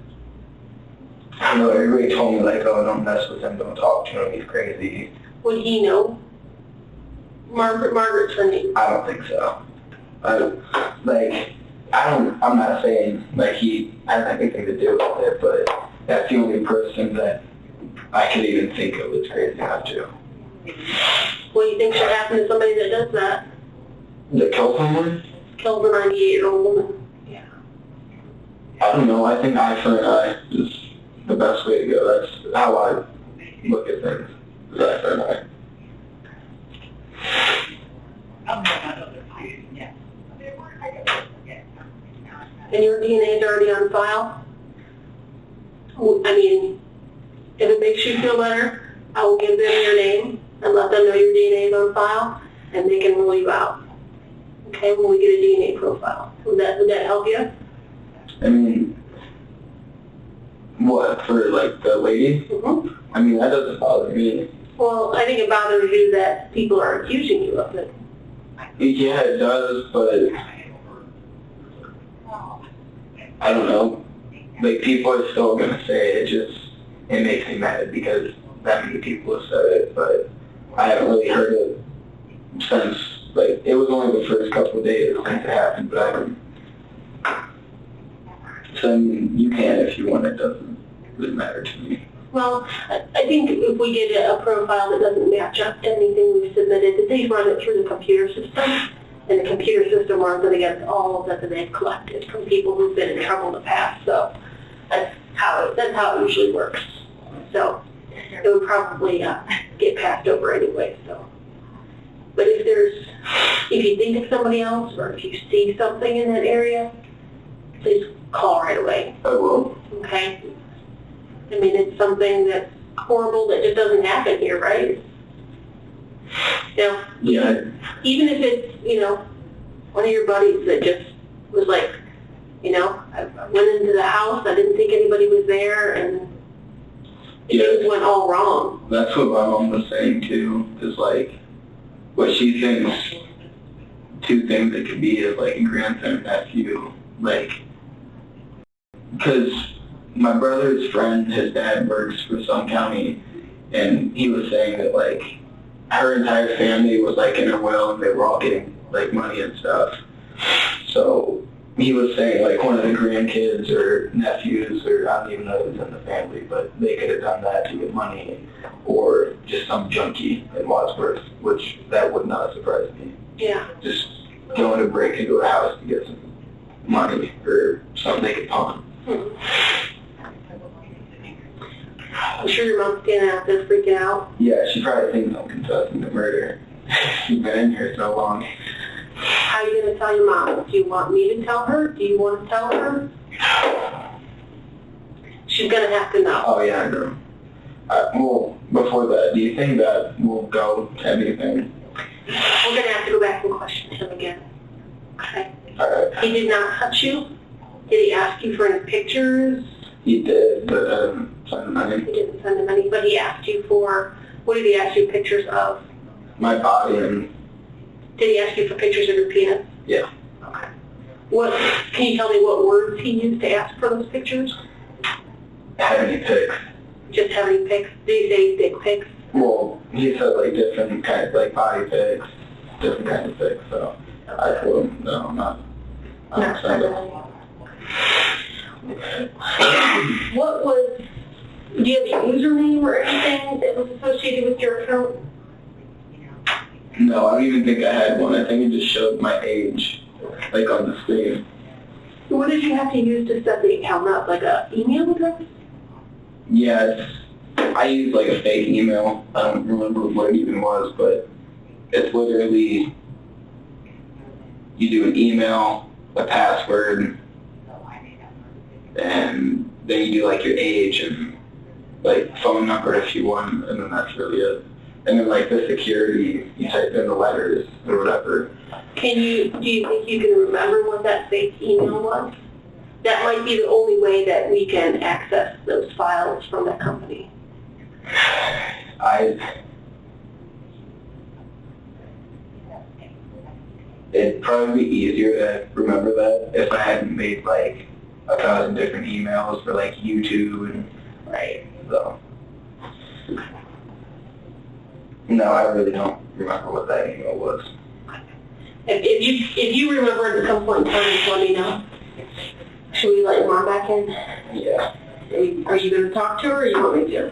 I don't know, everybody told me like, oh, don't mess with him, don't talk to him, he's crazy. Would he know? Margaret's her name. I don't think so. I'm not saying like he has anything to do with it, but that's the only person that I could even think of that's crazy enough to. What do you think should happen to somebody that does that? The kill someone? Kills a 98-year-old woman. Yeah. I don't know, I think eye for an eye is the best way to go. That's how I look at things, is eye for an eye. And your DNA is already on file? I mean, if it makes you feel better, I will give them your name and let them know your DNA is on file, and they can rule you out. Okay, when we get a DNA profile. Would that help you? I mean, what, for like the lady? Mm-hmm. I mean, that doesn't bother me. Well, I think it bothers you that people are accusing you of it. Yeah, it does, but I don't know. Like, people are still gonna say it. It makes me mad because that many people have said it, but I haven't really heard it since, like, it was only the first couple of days since it happened, but I haven't. So, I mean, you can if you want, it doesn't really matter to me. Well, I think if we get a profile that doesn't match up to anything we've submitted, that they run it through the computer system, and the computer system runs it against all of that they've collected from people who've been in trouble in the past. So that's how it usually works. So it would probably get passed over anyway. So, but if you think of somebody else, or if you see something in that area, please call right away. I will. Okay. I mean, it's something that's horrible that just doesn't happen here, right? You know, Yeah. even if it's, you know, one of your buddies that just was like, you know, I went into the house, I didn't think anybody was there, and things went all wrong. That's what my mom was saying too, is like, what she thinks, two things it could be is like a grandson and nephew, like, because my brother's friend, his dad works for some county, And he was saying that, like, her entire family was, like, in her will, and they were all getting, like, money and stuff. So he was saying, like, one of the grandkids or nephews, or I don't even know who's in the family, but they could have done that to get money, or just some junkie in Wadsworth, which that would not surprise me. Yeah. Just going to break into a house to get some money or something they could pawn. I'm sure your mom's standing out there freaking out. Yeah, she probably thinks I'm confessing to murder. She's been in here so long. How are you going to tell your mom? Do you want me to tell her? Do you want to tell her? She's going to have to know. Oh, yeah, I know. Well, before that, do you think that will go to anything? We're going to have to go back and question him again. Okay? Alright. He did not touch you? Did he ask you for any pictures? He did, but I didn't send him any. He didn't send him any, but he asked you for, what did he ask you pictures of? My body and... Did he ask you for pictures of your penis? Yeah. Okay. What, can you tell me what words he used to ask for those pictures? Have any pics? Just have any pics? Did he say dick pics? Well, he said, like, different kinds, like, body pics, different kinds of pics, so I told him, no, I'm not sending them. What was, do you have a username or anything that was associated with your account? No, I don't even think I had one. I think it just showed my age, like, on the screen. What did you have to use to set the account up? Like a email address? Yeah, I used, like, a fake email. I don't remember what it even was, but it's literally, you do an email, a password, and then you do, like, your age and, like, phone number if you want, and then that's really it. And then, like, the security, you type in the letters or whatever. Do you think you can remember what that fake email was? That might be the only way that we can access those files from that company. It'd probably be easier to remember that if I hadn't made, like, 1,000 different emails for, like, YouTube and... Right. So... No, I really don't remember what that email was. If you remember at some point in time, just let me know. Should we let your mom back in? Yeah. Are you going to talk to her or you want me to?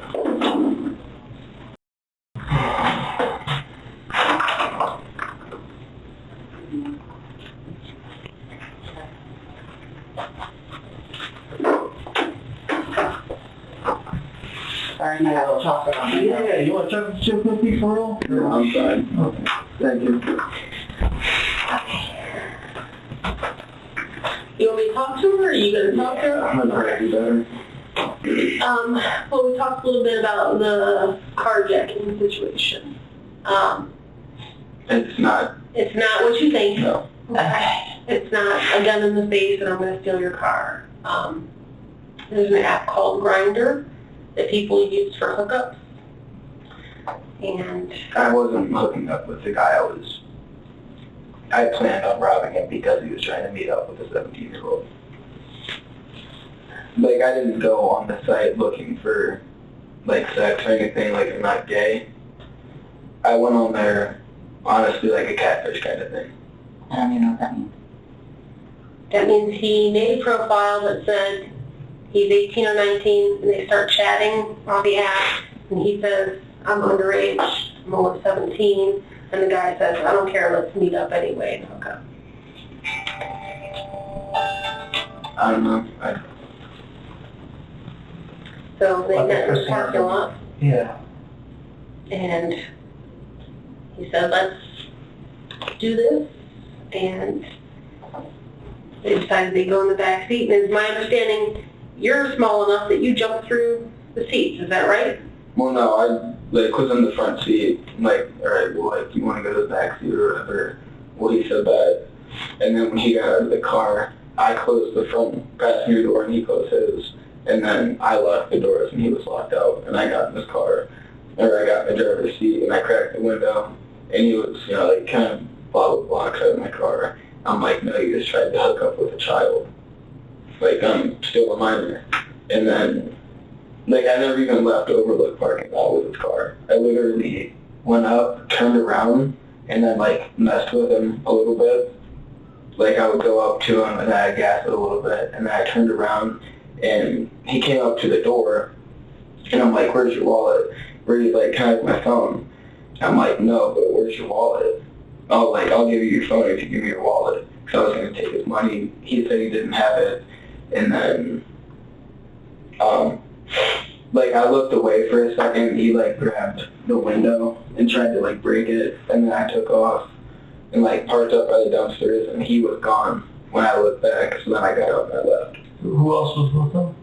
Sorry, I got a little chocolate on me. Yeah, you want chocolate chip cookie for real? No, I'm fine. Okay. Thank you. You want me to talk to her or are you going to talk to her? I'm gonna try to do better. Well, we talked a little bit about the carjacking situation. It's not... It's not what you think. No. Okay. It's not a gun in the face and I'm going to steal your car. There's an app called Grindr that people use for hookups. And I wasn't hooking up with the guy. I planned on robbing him because he was trying to meet up with a 17-year-old. Like, I didn't go on the site looking for, like, sex or anything. Like, I'm not gay. I went on there, honestly, like a catfish kind of thing. I don't even know what that means. that means he made a profile that said he's 18 or 19 and they start chatting on the app and he says, I'm underage, I'm only 17, and the guy says, I don't care, let's meet up anyway and hook up. I don't know. So they met in the parking lot. Yeah. And he said, let's do this. And they decided they'd go in the back seat. And it's my understanding, you're small enough that you jump through the seats. Is that right? Well, no, I was in the front seat. I'm like, all right, well, like, you want to go to the back seat or whatever? Well, he said that. And then when he got out of the car, I closed the front passenger door and he closed his. And then I locked the doors and he was locked out. And I got in his car, or I got in the driver's seat and I cracked the window. And he was, you know, like, kind of blah, blah, blah, out of my car. I'm like, no, you just tried to hook up with a child. Like, I'm still a minor. And then Like, I never even left Overlook parking lot with his car. I literally went up, turned around, and then, like, messed with him a little bit. Like, I would go up to him, and then I'd gas it a little bit, and then I turned around, and he came up to the door, and I'm like, where's your wallet? He's like, can I have my phone? I'm like, no, but where's your wallet? I'll give you your phone if you give me your wallet. So I was going to take his money. He said he didn't have it. And then, like, I looked away for a second. He, like, grabbed the window and tried to, like, break it. And then I took off and, like, parked up by the dumpsters, and he was gone when I looked back. So then I got up and I left. Who else was with him?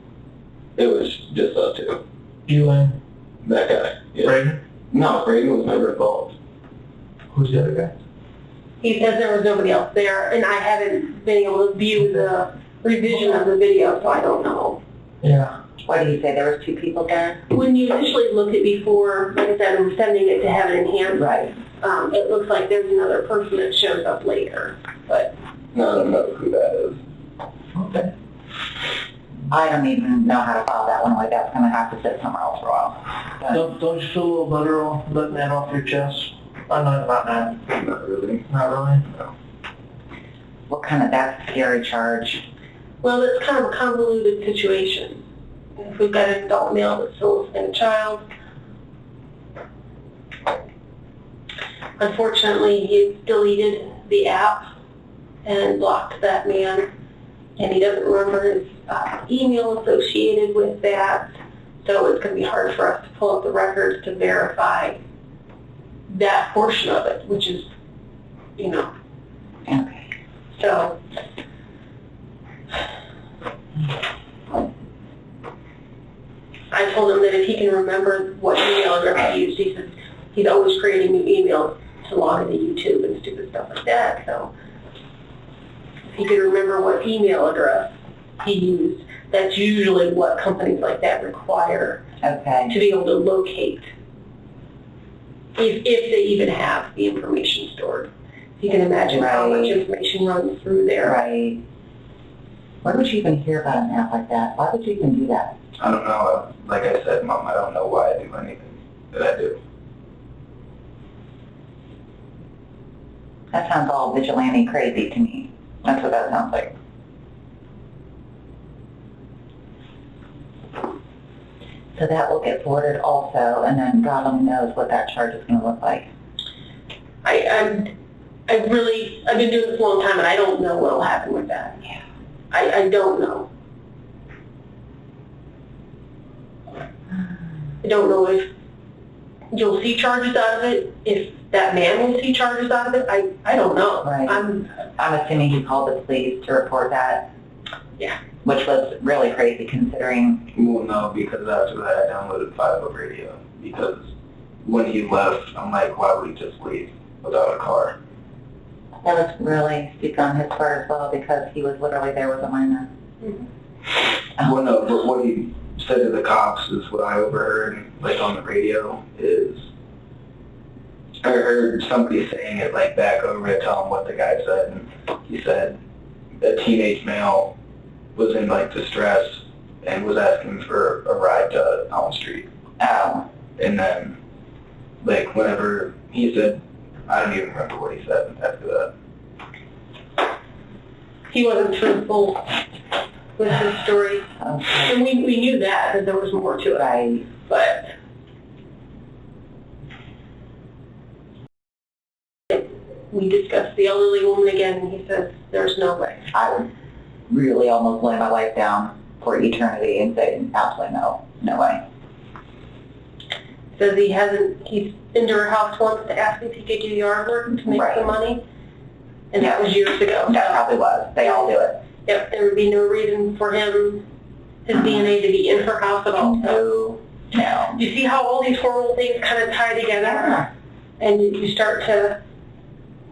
It was just us two. You and That guy. Yeah. Braden? No, Braden was never involved. Who's the other guy? He says there was nobody else there, and I haven't been able to view the revision of the video, so I don't know. Yeah. What did he say? There was 2 people there? When you initially looked at before, like I said, I'm sending it to have it enhanced. Right. It looks like there's another person that shows up later, but No, I don't know who that is. Okay. I don't even know how to file that one away. That's going to have to sit somewhere else for a while. But Don't you feel a little better letting that off your chest? I'm not now. Not really. Not really? what kind of, that's a scary charge. well, it's kind of a convoluted situation. If we've got an adult male that's soliciting a child, unfortunately, he deleted the app and blocked that man, and he doesn't remember his email associated with that, so it's going to be hard for us to pull up the records to verify that portion of it, which is, you know, Okay. so. I told him that if he can remember what email address he used, he says he's always creating new emails to log into YouTube and stupid stuff like that, so if he could remember what email address he used, that's usually what companies like that require Okay. to be able to locate, if they even have the information stored. You can imagine how much Right. information runs through there. Right. Why would you even hear about an app like that? Why would you even do that? I don't know. Like I said, Mom, I don't know why I do anything that I do. That sounds all vigilante crazy to me. That's what that sounds like. So that will get forwarded also, and then God only knows what that charge is going to look like. I've been doing this a long time, and I don't know what will happen with that. Yeah. I don't know. I don't know if you'll see charges out of it, if that man will see charges out of it. I don't know. Right. I'm assuming he called the police to report that. Yeah. Which was really crazy considering. Well, no, because after that I downloaded 5 Radio. Because when he left, I'm like, why would he just leave without a car? That was really stupid on his part as well because he was literally there with a minor. Well, no, but what he said to the cops is what I overheard, like on the radio, is I heard somebody saying it like back over to tell him what the guy said, and he said a teenage male was in like distress and was asking for a ride to Elm Street. Oh. And then, like, whenever he said, I don't even remember what he said after that. he wasn't truthful with his story, Okay. and we knew that there was more to it. Right. But we discussed the elderly woman again, and he says there's no way. I would really almost lay my life down for eternity and say absolutely no. No way. Says he's into her house once to ask if he could do yard work to make Right. some money, and that was years ago. That probably was. They all do it. Yep, there would be no reason for his DNA to be in her house at all. So, No. you see how all these horrible things kind of tie together? Yeah. And you start to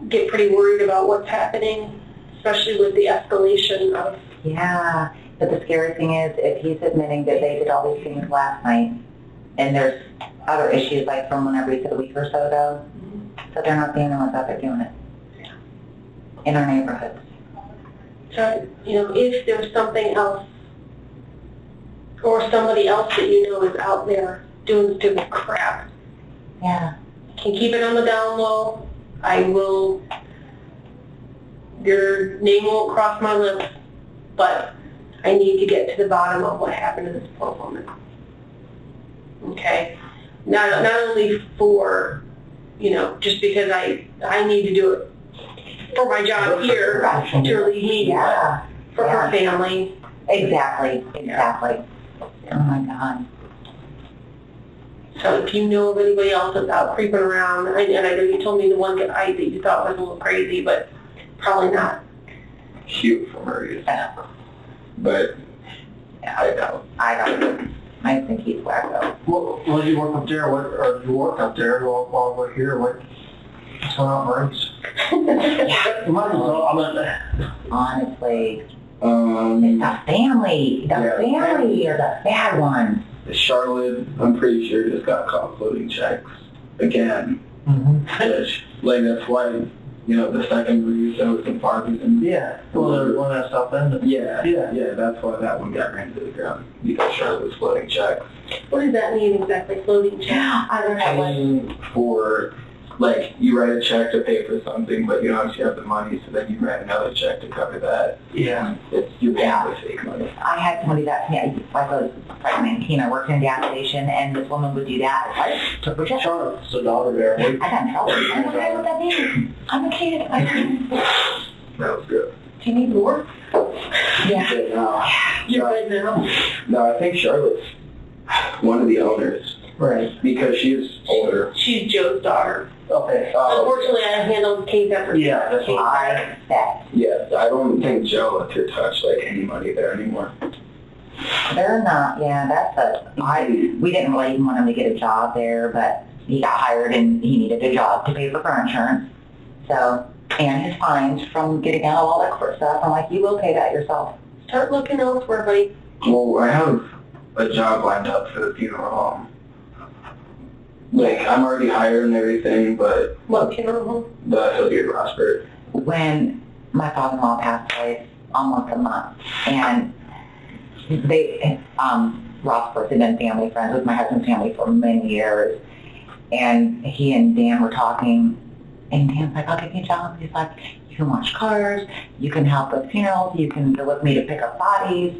get pretty worried about what's happening, especially with the escalation of... Yeah. But the scary thing is if he's admitting that they did all these things last night and there's other issues like from whenever he said a week or so ago, so they're not the only ones out there doing it in our neighborhoods. So, if there's something else or somebody else that you know is out there doing stupid crap. Yeah. Can keep it on the down low. Your name won't cross my lips, but I need to get to the bottom of what happened to this poor woman. Okay? Not only for, just because I need to do it for my job here to relieve me, Yeah. but for her family. Exactly. Oh my God. So if you know of anybody else that's out creeping around, and I know you told me the one guy that you thought was a little crazy, but probably not. Cute for her, but I doubt. I think he's wacko. Well, you work up there, or you work up there while we're here, what's going on, Maurice? You might as well, Honestly, it's the family. Are the bad ones. Charlotte, I'm pretty sure, just got caught floating checks again. Which, that's why, the second release, there was some parties and yeah, well, there's one that stuff in. yeah, that's why that one got ran to the ground, because Charlotte was floating checks. What does that mean exactly, floating check? I don't know what. Paying for, you write a check to pay for something, but you don't actually have the money, so then you write another check to cover that. Yeah. You're paying with fake money. I had somebody that, I was pregnant, I worked in a gas station, and this woman would do that. Charlotte's the daughter there. I got in trouble. I don't know what that means. I'm a kid. That was good. Do you need more? Yeah. You're good now. No, I think Charlotte's one of the owners. Right. Because she's older. She's Joe's daughter. Okay. Unfortunately, I handled the case after. Yeah, that's what I bet. Yeah, I don't think Joe lets her touch any money there anymore. They're not, we didn't really even want him to get a job there, but he got hired and he needed a job to pay for car insurance. So, and his fines from getting out of all that court stuff. I'm like, you will pay that yourself. Start looking elsewhere, buddy. Well, I have a job lined up for the funeral home. I'm already hired and everything, but... What funeral home? The Hilliard Rosberg. When my father-in-law passed away, almost a month, and they, Rosberg had been family friends with my husband's family for many years, and he and Dan were talking, and Dan's like, I'll give you a job. He's like, you can wash cars, you can help with funerals, you can go with me to pick up bodies,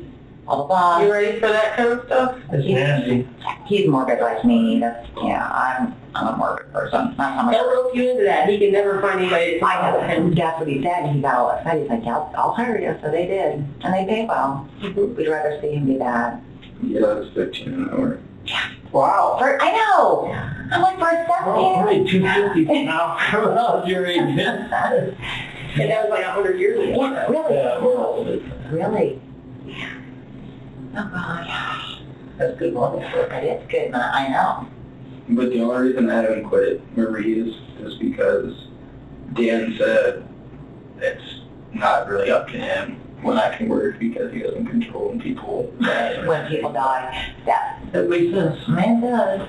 blah, blah, blah. You ready for that kind of stuff? It's nasty. He's morbid like me. I'm a morbid person. That's how He'll rope you into that. He can never find anybody to I talk to him. know. That's what he said, and he got all upset. He's like, yeah, I'll hire you. So they did, and they pay well. We'd rather see him do that. Yeah, it's 15 an hour. Wow. I know. I'm like, for a second. Oh, only $250 now. How's your age? And that was 100 years ago. Yeah, really? Yeah, we're old. Really? Oh, gosh. That's good money. That is good, I know. But the only reason I haven't quit Marie's is because Dan said it's not really up to him when I can work because he doesn't control when people die. When people die, That makes sense. man does.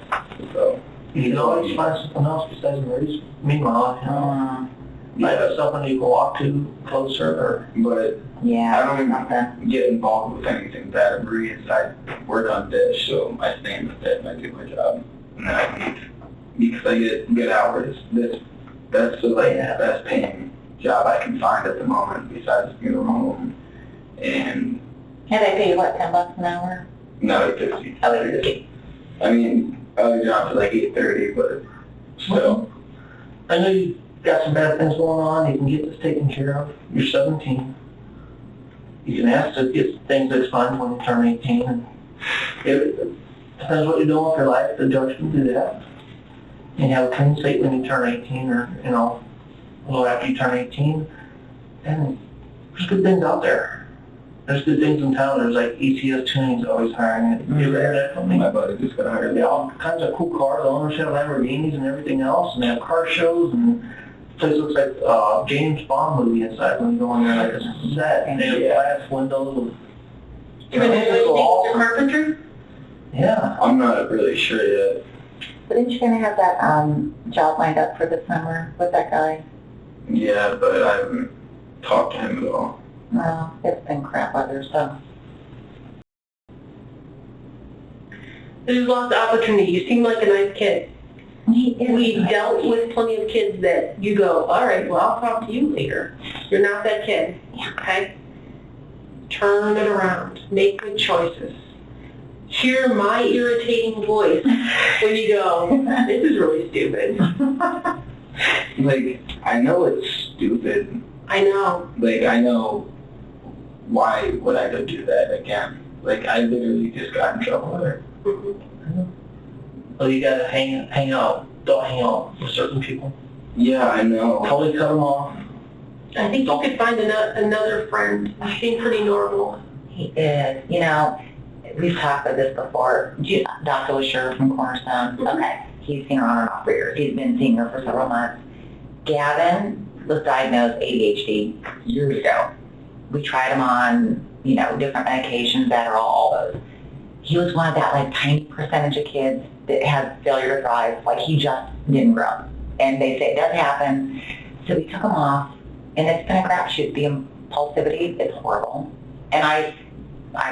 So, You can always find something else besides Marie's. Meanwhile, might have something you can walk to closer, but Yeah, I don't something. get involved with anything bad at Marie's. I work on dish, so I stay in the pit and I do my job. And then I leave because I get good hours. That's the best paying job I can find at the moment besides funeral home. And Yeah, they pay you, what, $10 an hour? no, 50. Oh, it's 50. I mean, other jobs are 8:30, but still. I know you got some bad things going on. You can get this taken care of. You're 17. You can ask to get things expunged when you turn 18. And it depends what you're doing with your life. The judge can do that. You have a clean slate when you turn 18 or, a little after you turn 18. And there's good things out there. There's good things in town. There's ECS Tuning's always hiring it. You ever heard that from me? My buddy just got hired. They have all kinds of cool cars. The owners have Lamborghinis and everything else, and they have car shows, and the place looks like a James Bond movie inside when you go in there, like a set. And they have glass windows with... You been doing anything with your carpentry? Yeah. I'm not really sure yet. But aren't you going to have that job lined up for this summer with that guy? Yeah, but I haven't talked to him at all. Well, it's been crap weather, so. There's lots of opportunity. You seem like a nice kid. We've dealt with plenty of kids that you go, all right, well, I'll talk to you later. You're not that kid, okay? Turn it around. Make good choices. Hear my irritating voice when you go, this is really stupid. Like, I know it's stupid. I know. Like, I know why would I go do that again? Like, I literally just got in trouble with her. Well, you gotta hang out. Don't hang out with certain people. Yeah, I know. Totally cut them off. I think you could find another friend. You seem pretty normal. He is. You know, we've talked about this before. Dr. LaSure from Cornerstone. Okay. He's seen her on and off for years. He's been seeing her for several months. Gavin was diagnosed ADHD years ago. We tried him on, you know, different medications, Adderall, all those. He was one of that, like, tiny percentage of kids that has failure to thrive. Like, he just didn't grow. And they say it does happen. So we took him off, and it's been a crapshoot. The impulsivity is horrible. And I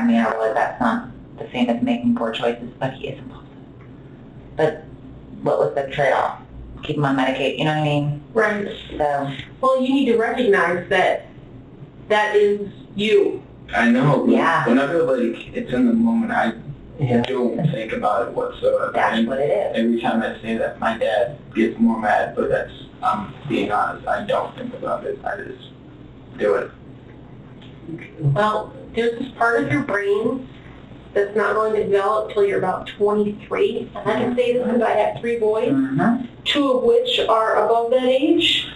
mean, I realize that's not the same as making poor choices, but he is impulsive. But what was the trade-off? Keep him on Medicaid, you know what I mean? Right. So, Well, you need to recognize that that is you. I know. Yeah. Whenever, like, it's in the moment, I Yeah. don't think about it whatsoever. that's And what it is. every time I say that, my dad gets more mad, but that's, I'm being honest, I don't think about it. I just do it. Well, there's this part of your brain that's not going to develop till you're about 23. And I can say this because I have 3 boys, Mm-hmm. 2 of which are above that age.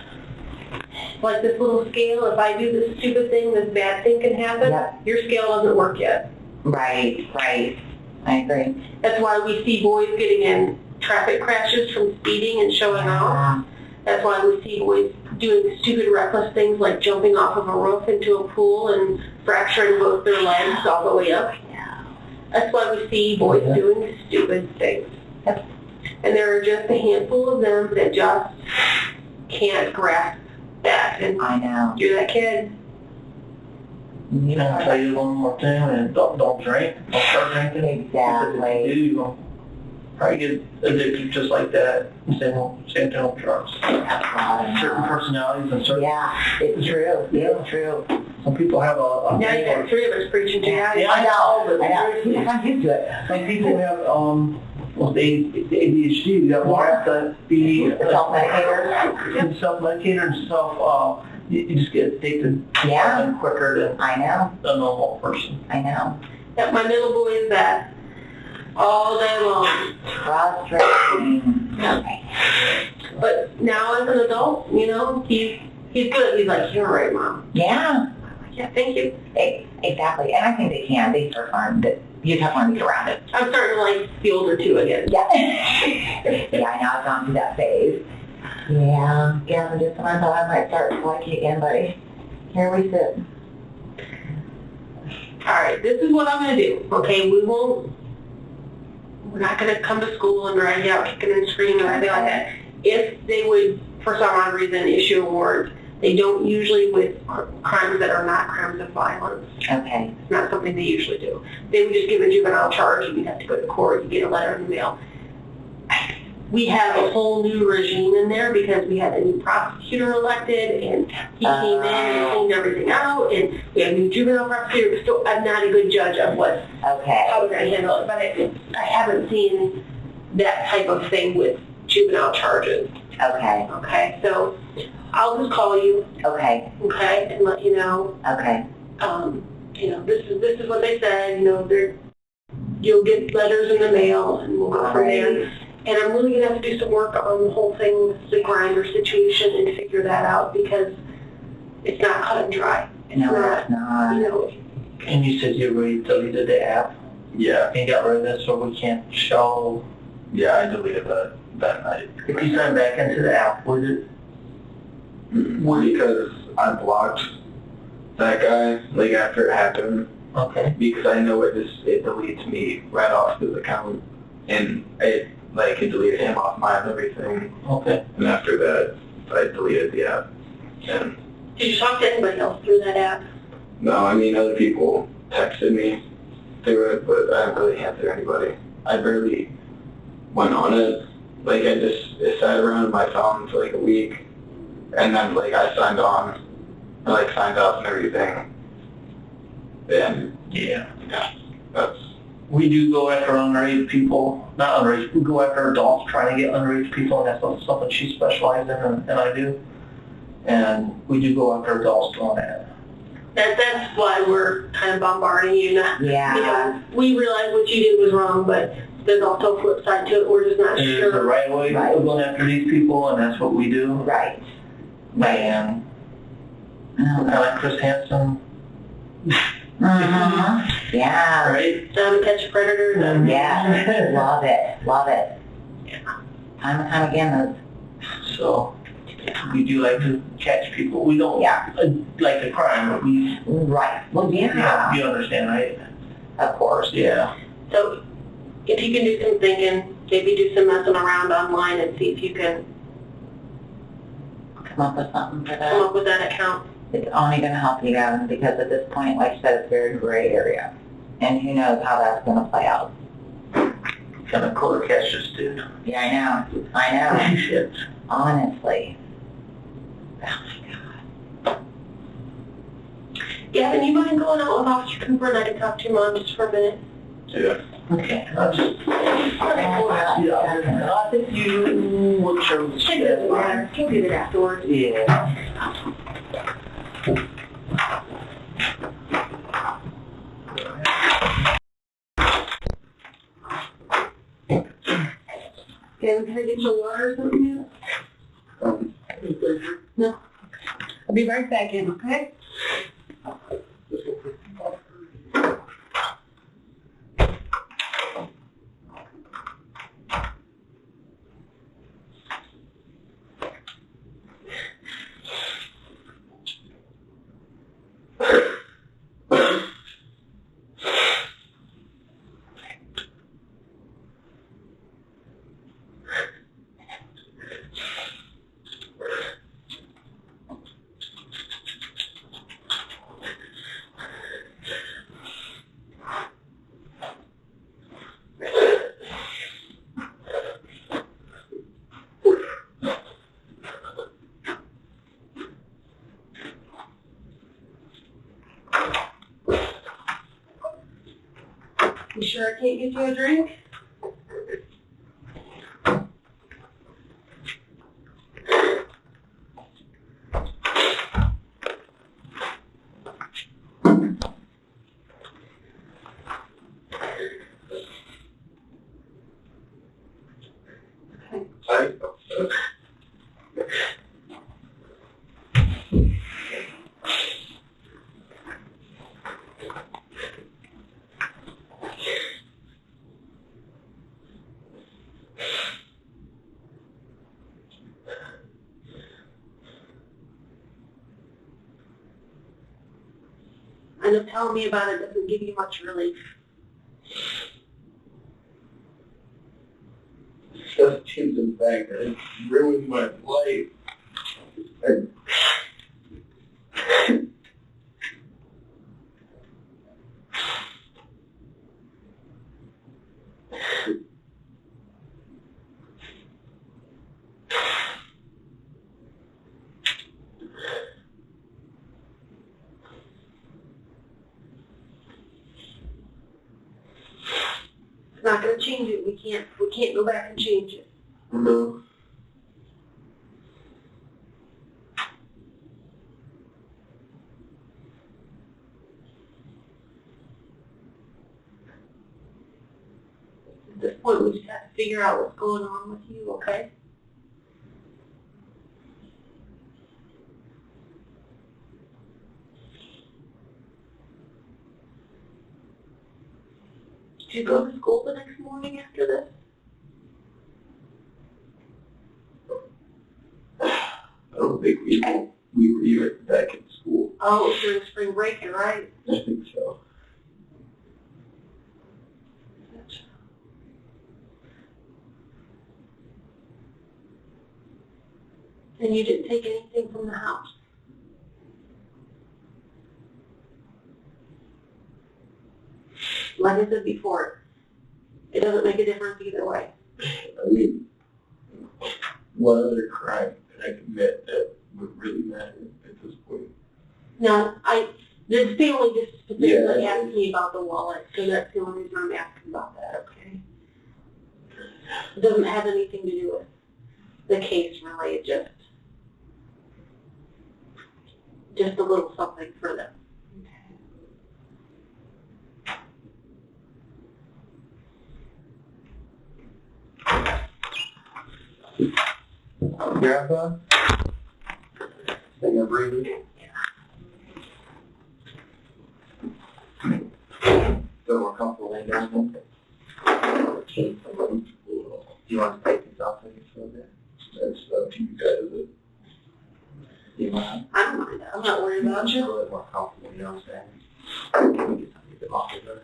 Like this little scale, if I do this stupid thing, this bad thing can happen. Yep. Your scale doesn't work yet. Right. I agree. That's why we see boys getting in traffic crashes from speeding and showing off. That's why we see boys doing stupid, reckless things like jumping off of a roof into a pool and fracturing both their legs all the way up. That's why we see boys doing stupid things. Yep. And there are just a handful of them that just can't grasp that. And I know. you're that kid. You know, I'll tell you one more thing, and don't drink. Don't start drinking. Exactly. Because if you do, you'll probably get addicted just like that. Same thing with drugs. Certain personalities and certain... Yeah, it's true. It's true. Some people have a Now you got 3 of us preaching to you. Yeah, I know. I'm used to it. Some people have, well, the ADHD, you got one have to be self-medicator and you just get addicted quicker than I know. a normal person. I know. Yep, my middle boy is that all day long. Frustrating. Okay. But now as an adult, you know, he's good. He's like, you're right, Mom. Yeah. Yeah, thank you. Exactly. And I think they can. They start learning that you just have to learn to get around it. I'm starting to like the older 2 again. Yeah. Yeah, I know. I've gone through that phase. Yeah. Gavin, just when I thought I might start to like you again, buddy. Here we sit. All right, this is what I'm going to do. Okay, we're not going to come to school and drag you out kicking and screaming or anything like that. If they would, for some odd reason, issue a warrant, they don't usually with crimes that are not crimes of violence. Okay. It's not something they usually do. They would just give a juvenile charge and you'd have to go to court. You get a letter in the mail. We have a whole new regime in there because we had a new prosecutor elected and he came in and cleaned everything out and we have a new juvenile prosecutor. So I'm not a good judge of how we're going to handle it, but I haven't seen that type of thing with juvenile charges. Okay. Okay, so I'll just call you. Okay. Okay, and let you know. Okay. You know, this is what they said. You know, you'll get letters in the mail, and we'll go from there. And I'm really going to have to do some work on the whole thing with the grinder situation and figure that out because it's not cut and dry. It's not. You know. And you said you already deleted the app? Yeah. And got rid of it so we can't show... Yeah, I deleted that night. If you sign back into the app, would it... Because I blocked that guy, like, after it happened. Okay. Because I know it deletes me right off his account. And it deleted him off mine and everything. Okay. And after that, I deleted the app. And Did you talk to anybody else through that app? no, I mean, other people texted me through it, but I didn't really answer anybody. I barely went on it. Like, it sat around in my phone for like a week, and then like I signed on, like signed up and everything. And Yeah. that's, We do go after underage people, not underage, we go after adults trying to get underage people, and that's something she specializes in and I do. And we do go after adults doing that. That's why we're kind of bombarding you now. Yeah. You know, we realize what you did was wrong, but there's also a flip side to it. We're just not It is sure. the right way of going after these people, and that's what we do. Right. And kind of like Chris Hansen, Mm-hmm. Yeah. right? To catch a predator. No. Yeah. Love it. Love it. Yeah. Time and time again, So we do like to catch people. We don't like the crime, but we, right. Well, yeah. you understand, right? Of course. Yeah. So if you can do some thinking, maybe do some messing around online and see if you can Come up with something for come that. up with that account. It's only going to help you, Gavin, because at this point, like you said, it's a very gray area. And who knows how that's going to play out. Kind of color catch this dude. Yeah, I know. I know. Shit. Honestly. Oh, my God. Gavin, you mind going out with Officer Cooper and I can talk to your mom just for a minute? yeah. Okay, I'll just I think you would show the It doesn't matter. He'll do it afterwards. Yeah. Gavin, can I get your water or something? No. I'll be right back in, okay? You sure I can't get you a drink? I know telling me about it doesn't give you much relief. Doesn't change the fact that it ruined my life. It's not going to change it. We can't go back and change it. No. At this point, we just have to figure out what's going on with you, okay? Did you go to school the next morning after this? I don't think we were even back in school. Oh, it was during spring break, you're right. I think so. And you didn't take anything from the house? Like I said before, It doesn't make a difference either way. I mean, what other crime can I commit that would really matter at this point? No, the family just specifically Yeah. asked me about the wallet, so that's the only reason I'm asking about that, okay? It doesn't have anything to do with the case, really. It just a little something for them. Grandpa? Think you're breathing? Feel more comfortable laying down? Do you want to take these off if you feel good? That's up to you guys. Do you mind? I don't mind that. I'm not worried about Just a you. little more comfortable, you know what I'm saying? Can we get something a bit off of there?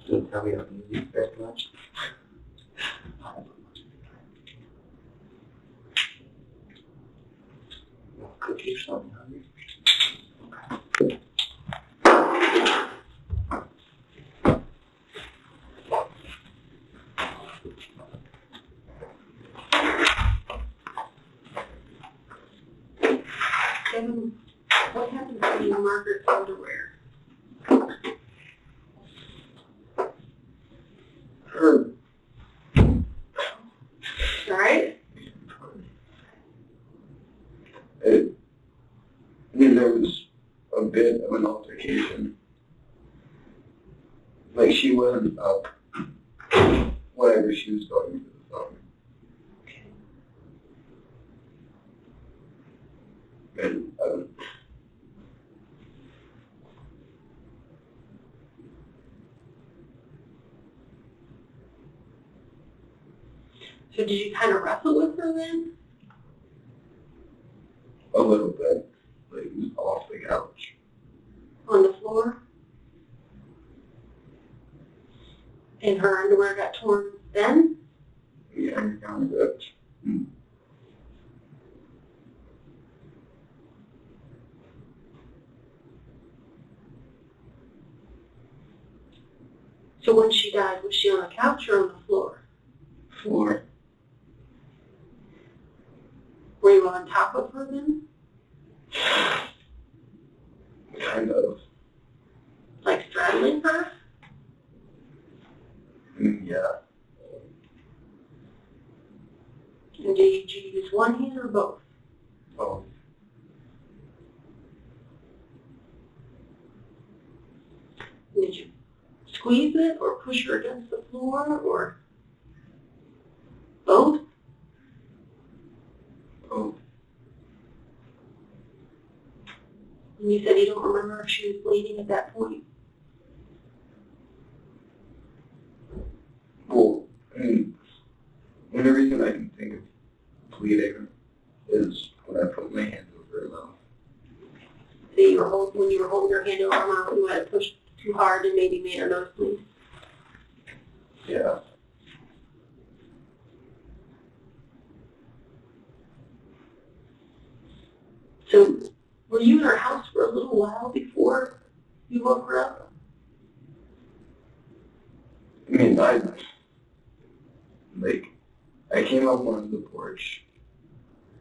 Don't tell me I don't use these very much. Cookie or something, hungry? Gavon, what happened to Margaret's underwear? Her. Alright? I mean, there was a bit of an altercation. Like, she wasn't up whatever she was going to the phone. And, So did you kind of wrestle with her then? a little bit, like, off the couch. On the floor? And her underwear got torn then? Yeah, kind of that. So when she died, was she on the couch or on the floor? Floor. Were you on top of her then? Kind of. Like straddling her? Yeah. And did you use one hand or both? Oh. Did you squeeze it or push her against the floor or both? Oh. And you said you don't remember if she was bleeding at that point. Well, the only reason I can think of pleading is when I put my hand over her mouth. So you were when you were holding her hand over her mouth, you had to push too hard and maybe made her nosebleed. Yeah. So were you in her house for a little while before you woke her up? I mean, I came up onto the porch,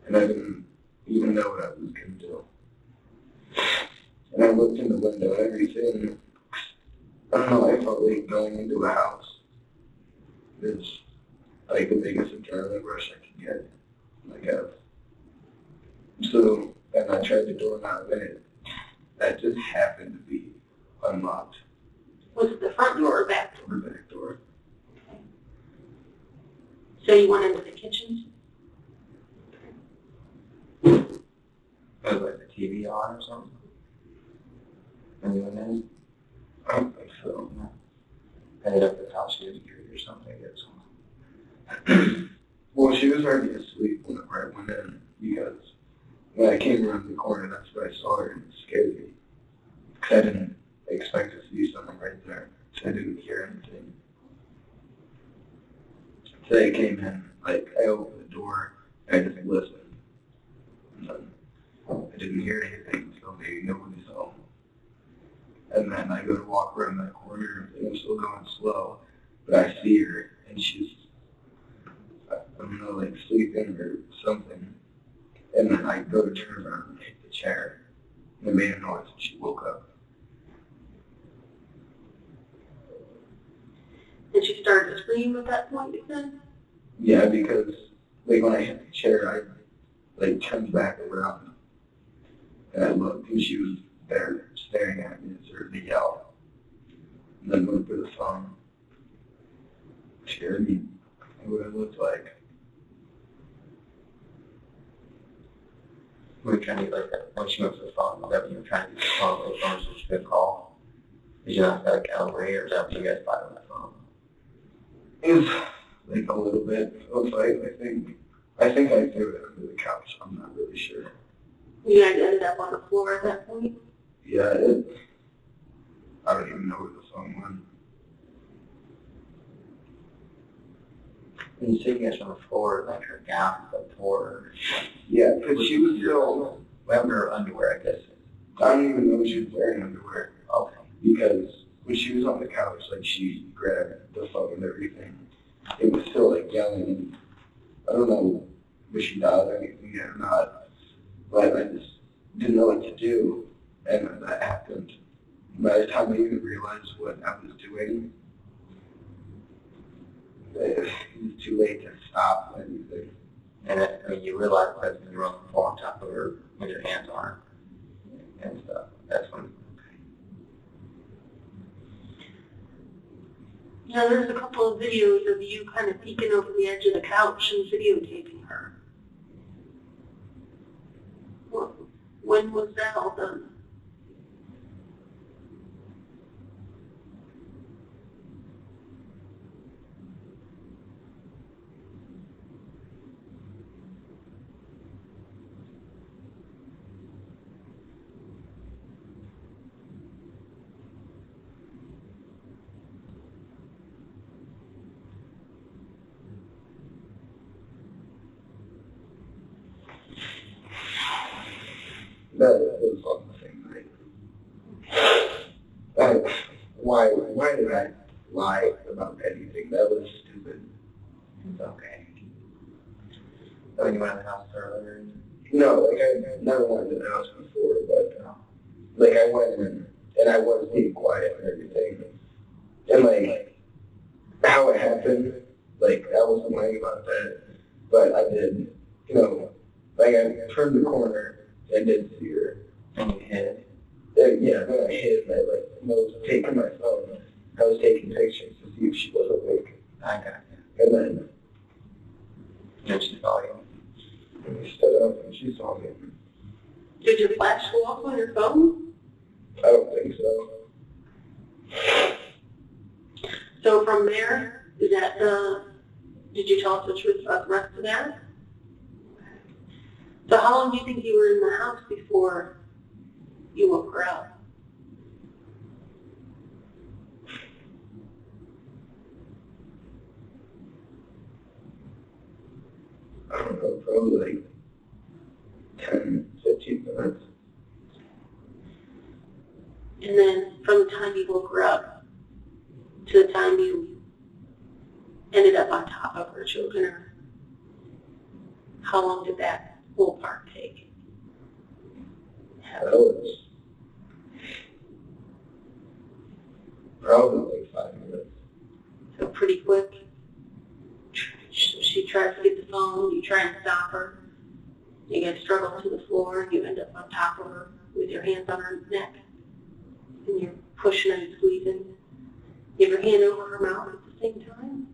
and I didn't even know what I was going to do. And I looked in the window and everything. I don't know, I felt like going into a house is like the biggest adrenaline rush I could get. Like, so, and I tried the doorknob, and that just happened to be unlocked. Was it the front door or back door? The back door. So you went into the kitchen? Was like the TV on or something? And you went in? I don't think so. Ended up at the house, she had a tree or something, I guess. Well, she was already asleep whenever I went in, because when I came around the corner, that's where I saw her, and it scared me. Because I didn't expect to see someone right there. So I didn't hear anything. So I came in, like, I opened the door, I just listened. And then I didn't hear anything, so maybe nobody's home. And then I go to walk around that corner, and I'm still going slow, but I see her, and she's, I don't know, like sleeping or something. And then I go to turn around and hit the chair, and it made a noise, and she woke up. And she started to scream at that point, you said? Yeah, because like when I hit the chair, I like turned back around, and I looked, and she was there staring at me and started to yell. And then went for the phone. Scared me what it looked like. We were trying to get like that, when she went to the phone, whatever you were trying to get the phone, the phone was just a good call. Did you not have like Calvary, or is that what you guys bought on that phone? It was like a little bit of fight, I think I threw it under the couch, I'm not really sure. You guys ended up on the floor at that point? Yeah, I don't even know where the phone went. When you say you guys on the floor, like her gown, the floor. Yeah, because she was still, Under her underwear, I guess. I don't even know if she was wearing underwear. Okay. Because when she was on the couch, like she grabbed the phone and everything, it was still like yelling, and I don't know if she died or anything yet or not, but I just didn't know what to do, and then that happened. By the time I even realized what I was doing, it was too late to stop anything. And I mean, you realize that when you're on the floor on top of her with your hands on her and stuff. That's when. Now, there's a couple of videos of you kind of peeking over the edge of the couch and videotaping her. When was that all done? That was on the same night. Why did I lie about anything? That was stupid. It's okay. Oh, you went in the house earlier? No, like I never went to the house before, but like I went in and I was being quiet and everything. And like how it happened, like I wasn't lying about that, but I did, like I turned the corner and did see her. And you hid? Yeah, then I hid and I was taking my phone. I was taking pictures to see if she was awake. I got you. And then And she saw you. we stood up and she saw me. Did your flash go off on your phone? I don't think so. So from there, is that did you tell us the truth about the rest of that? So how long do you think you were in the house before you woke her up? I don't know, probably like 10, 15 minutes. And then from the time you woke her up to the time you ended up on top of her, choking her, how long did that whole part take? That was probably like 5 minutes. So pretty quick. So she tries to get the phone, you try and stop her. You guys struggle to the floor, you end up on top of her with your hands on her neck. And you're pushing and squeezing. You have your hand over her mouth at the same time?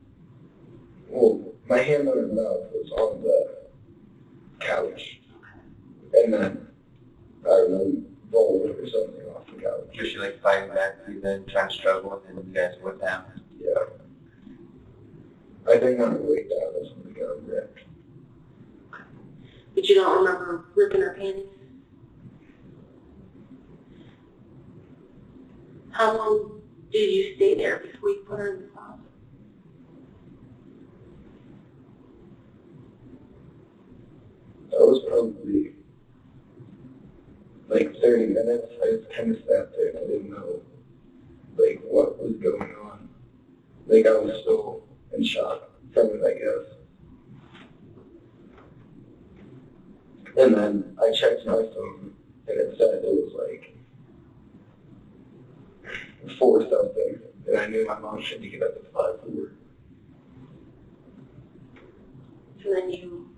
Well, my hand on her mouth was on the couch. And then, I don't know, rolled or something off the couch. Was she like fighting back to you then, trying to struggle, and then you guys went down? Yeah. I think on her way down is when the got ripped. But you don't remember ripping her panties? How long did you stay there before you put her in the closet? That was probably like 30 minutes. I just kind of sat there and I didn't know like what was going on. Like I was still in shock from it, I guess. And then I checked my phone and it said it was like 4 something. And I knew my mom should get up at 5:04. So then you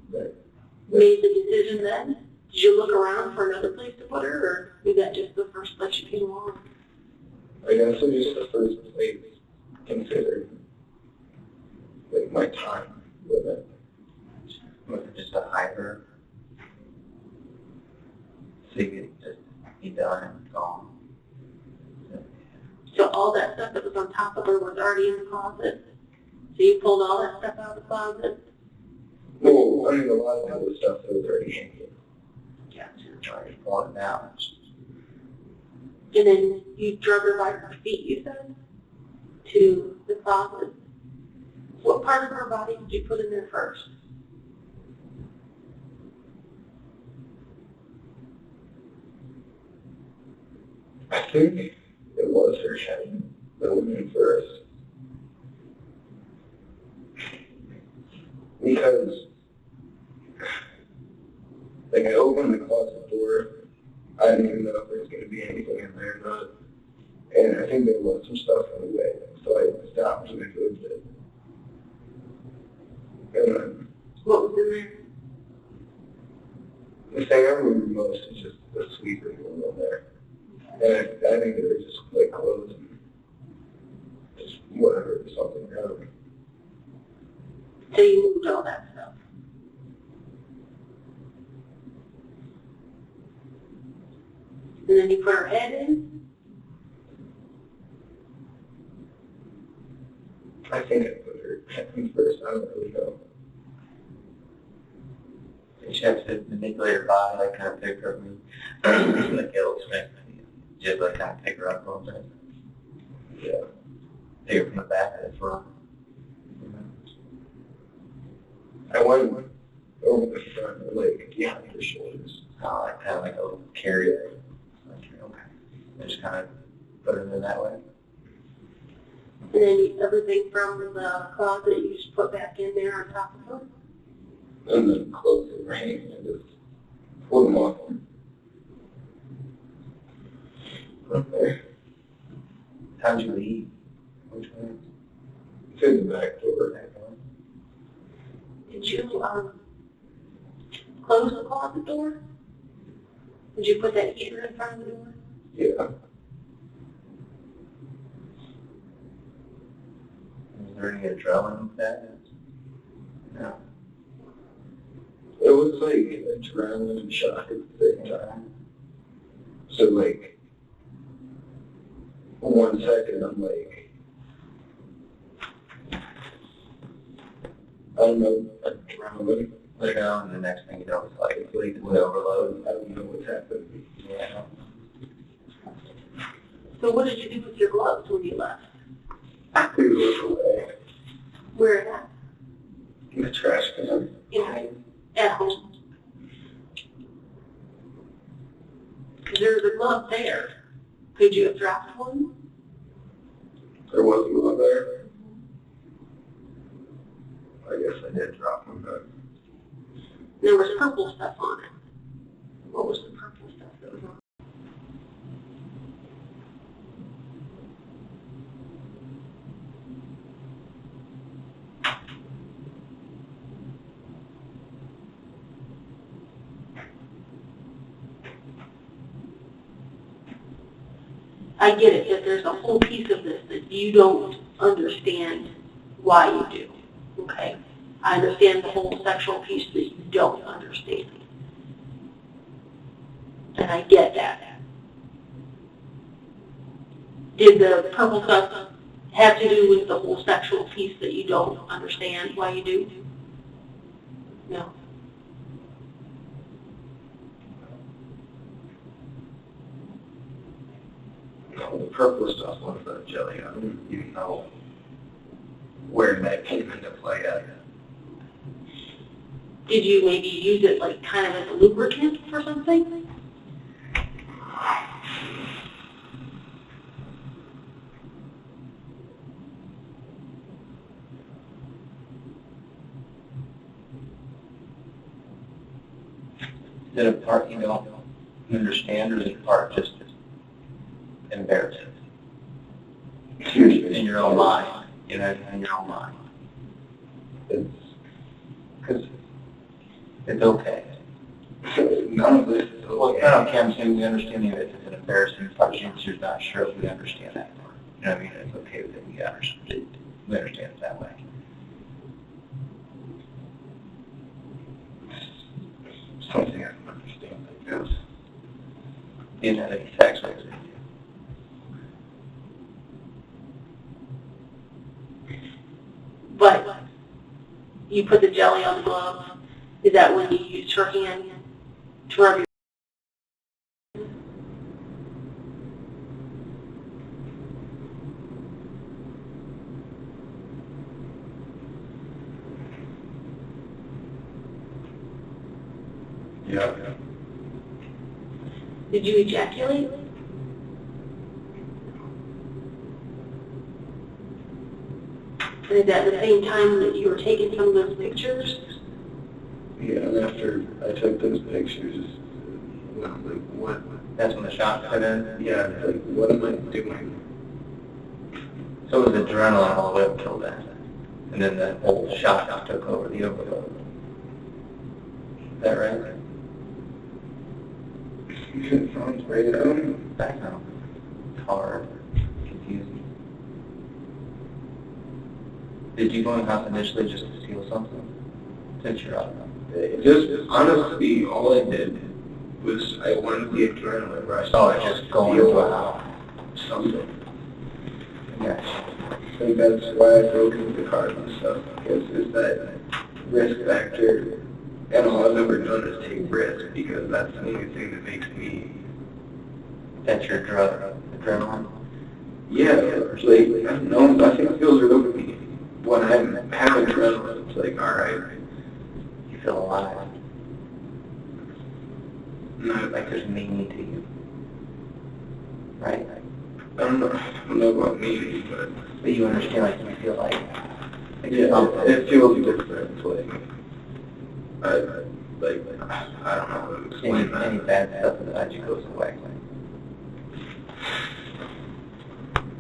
made the decision then? Did you look around for another place to put her, or was that just the first place you came along? I guess it was just the first place considered like my time with it. Was it just to hide her? So you could just be done and gone? So all that stuff that was on top of her was already in the closet? So you pulled all that stuff out of the closet? Well, I mean, a lot of that was stuff that was already hanging. Trying to pull it out. And then you drug her by her feet, you said, to the closet. What part of her body did you put in there first? I think it was her head that went in first. Because, like, I opened the closet door, I didn't even know if there was going to be anything in there or not. And I think there was some stuff in the way, so I stopped and I moved it. And then, What was in there? the thing I remember most is just the sweeper going in there. And I think they were just, like, clothes and just whatever, something around. So you moved all that stuff. And then you put her head in? I think I put her head in first, I don't really know. She has to manipulate her body, like kind of pick her up, like illustrate, just like kind of pick her up a little bit. Yeah. Pick her from the back to the front. I went over the front, like, behind her shoulders. Like kind of like a little carrier. Like, okay. And just kind of put her in that way. And then everything from the closet you just put back in there on top of her? And then clothes that were hanging and just pull them off from there. How'd you leave? Which way? To the back door. Did you close the closet door? Did you put that heater in front of the door? Yeah. Was there any adrenaline with that? No. It was like adrenaline and shock at the same time. So like, 1 second I'm like, I don't know, adrenaline. Let go, and the next thing you know, it's like it's overload. I don't know what's happening. Yeah. So what did you do with your gloves when you left? I threw those away Where at? in the trash can. At home. There's a glove there. Could you have dropped one? There wasn't one there. I guess I did drop one, but There was purple stuff on it. What was the purple stuff that was on it? I get it, that there's a whole piece of this that you don't understand why you do, okay? I understand the whole sexual piece that you don't understand. And I get that. Did the purple stuff have to do with the whole sexual piece that you don't understand why you do? No. No, the purple stuff was the jelly. I don't even know where that came into play at. Did you maybe use it like kind of as a lubricant for something? Is it a part you don't understand, or is it a part just embarrassing? In your own mind, you know, in your own mind. Because it's okay. None of this is Well, okay. I can't say we understand that it's an embarrassing part. You're not sure if we understand that part. You know what I mean? It's okay with it. We understand it that way. Something I can understand, I guess. You know, any tax rates. But you put the jelly on the glove. Is that when you used her hand to rub your... Yeah. Did you ejaculate? And is that the same time that you were taking some of those pictures? Yeah, and after I took those pictures, I'm like, what? That's when the shot set in. Yeah, like, what am I doing? So it was adrenaline all the way up till then. And then the whole shot took over the overload. Is that right? It sounds right. I don't know. I know. It's hard. Confusing. Did you go in the house initially just to steal something? Since you're out of them. Just, honestly, all I did was I wanted the adrenaline rush. Oh, it's just going into a house. Something. Yeah. I think that's why I broke into the cars and stuff, because it's that risk factor. And all I've ever done is take risks, because that's the only thing that makes me... That's your drug, adrenaline? Yeah, like, I don't know, I think it feels real to me. When I'm having adrenaline, it's like, alright. You feel alive. Not Like there's meaning to you. Right? I don't know about me, but But you understand, like you feel like yeah, something. it feels different. Like I don't know how to explain Any that. bad stuff inside you goes away.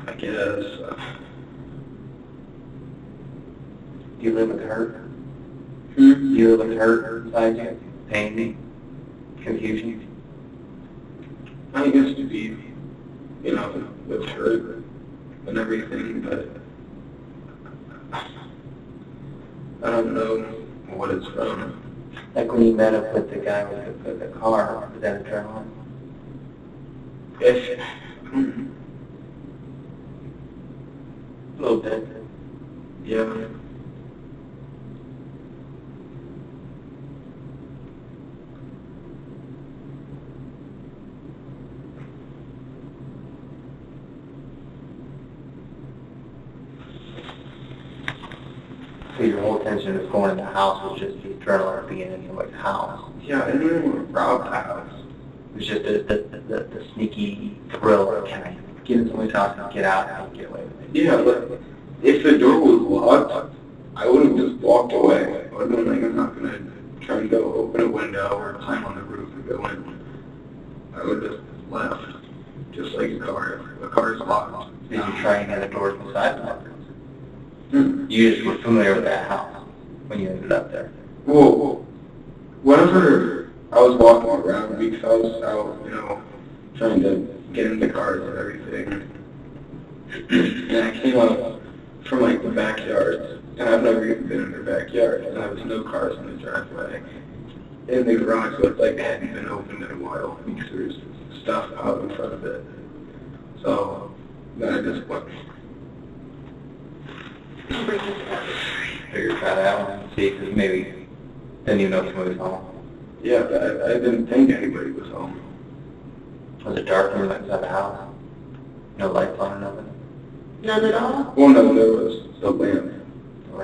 I guess. Do you live with hurt? Hmm? Do you live with hurt inside you? Pain? Confusion? I used to be, you know, with her and everything, but I don't know what it's from. Like when you met up with the guy with the car, was that adrenaline? If A little bit. yeah. So your whole intention of going in the house was just the adrenaline of being in the house. Yeah, I didn't even want to rob the house. It was just the sneaky thrill of, can I get in somebody's house and get out and get away with it? Yeah, but if the door was locked, I would have just walked away. I would have been like, I'm not going to try and go open a window or climb on the roof and go in. I would have just left, just like a car. A car's locked. Did you try any other doors besides the house? Hmm. You just were familiar with that house when you ended up there. Well, whenever I was walking around, because I was out, you know, trying to get in the cars and everything, and I came up from like the backyard, and I've never even been in their backyard, and there was no cars in the driveway. In the garage looked like it hadn't been opened in a while, because there was stuff out in front of it. So, then I just went. Figure try that one and see, because maybe Didn't even know somebody was home. Yeah, I didn't think anybody was home. Was it dark when you went inside the house? No lights on or nothing? None at all? Well, no, there was the lamp.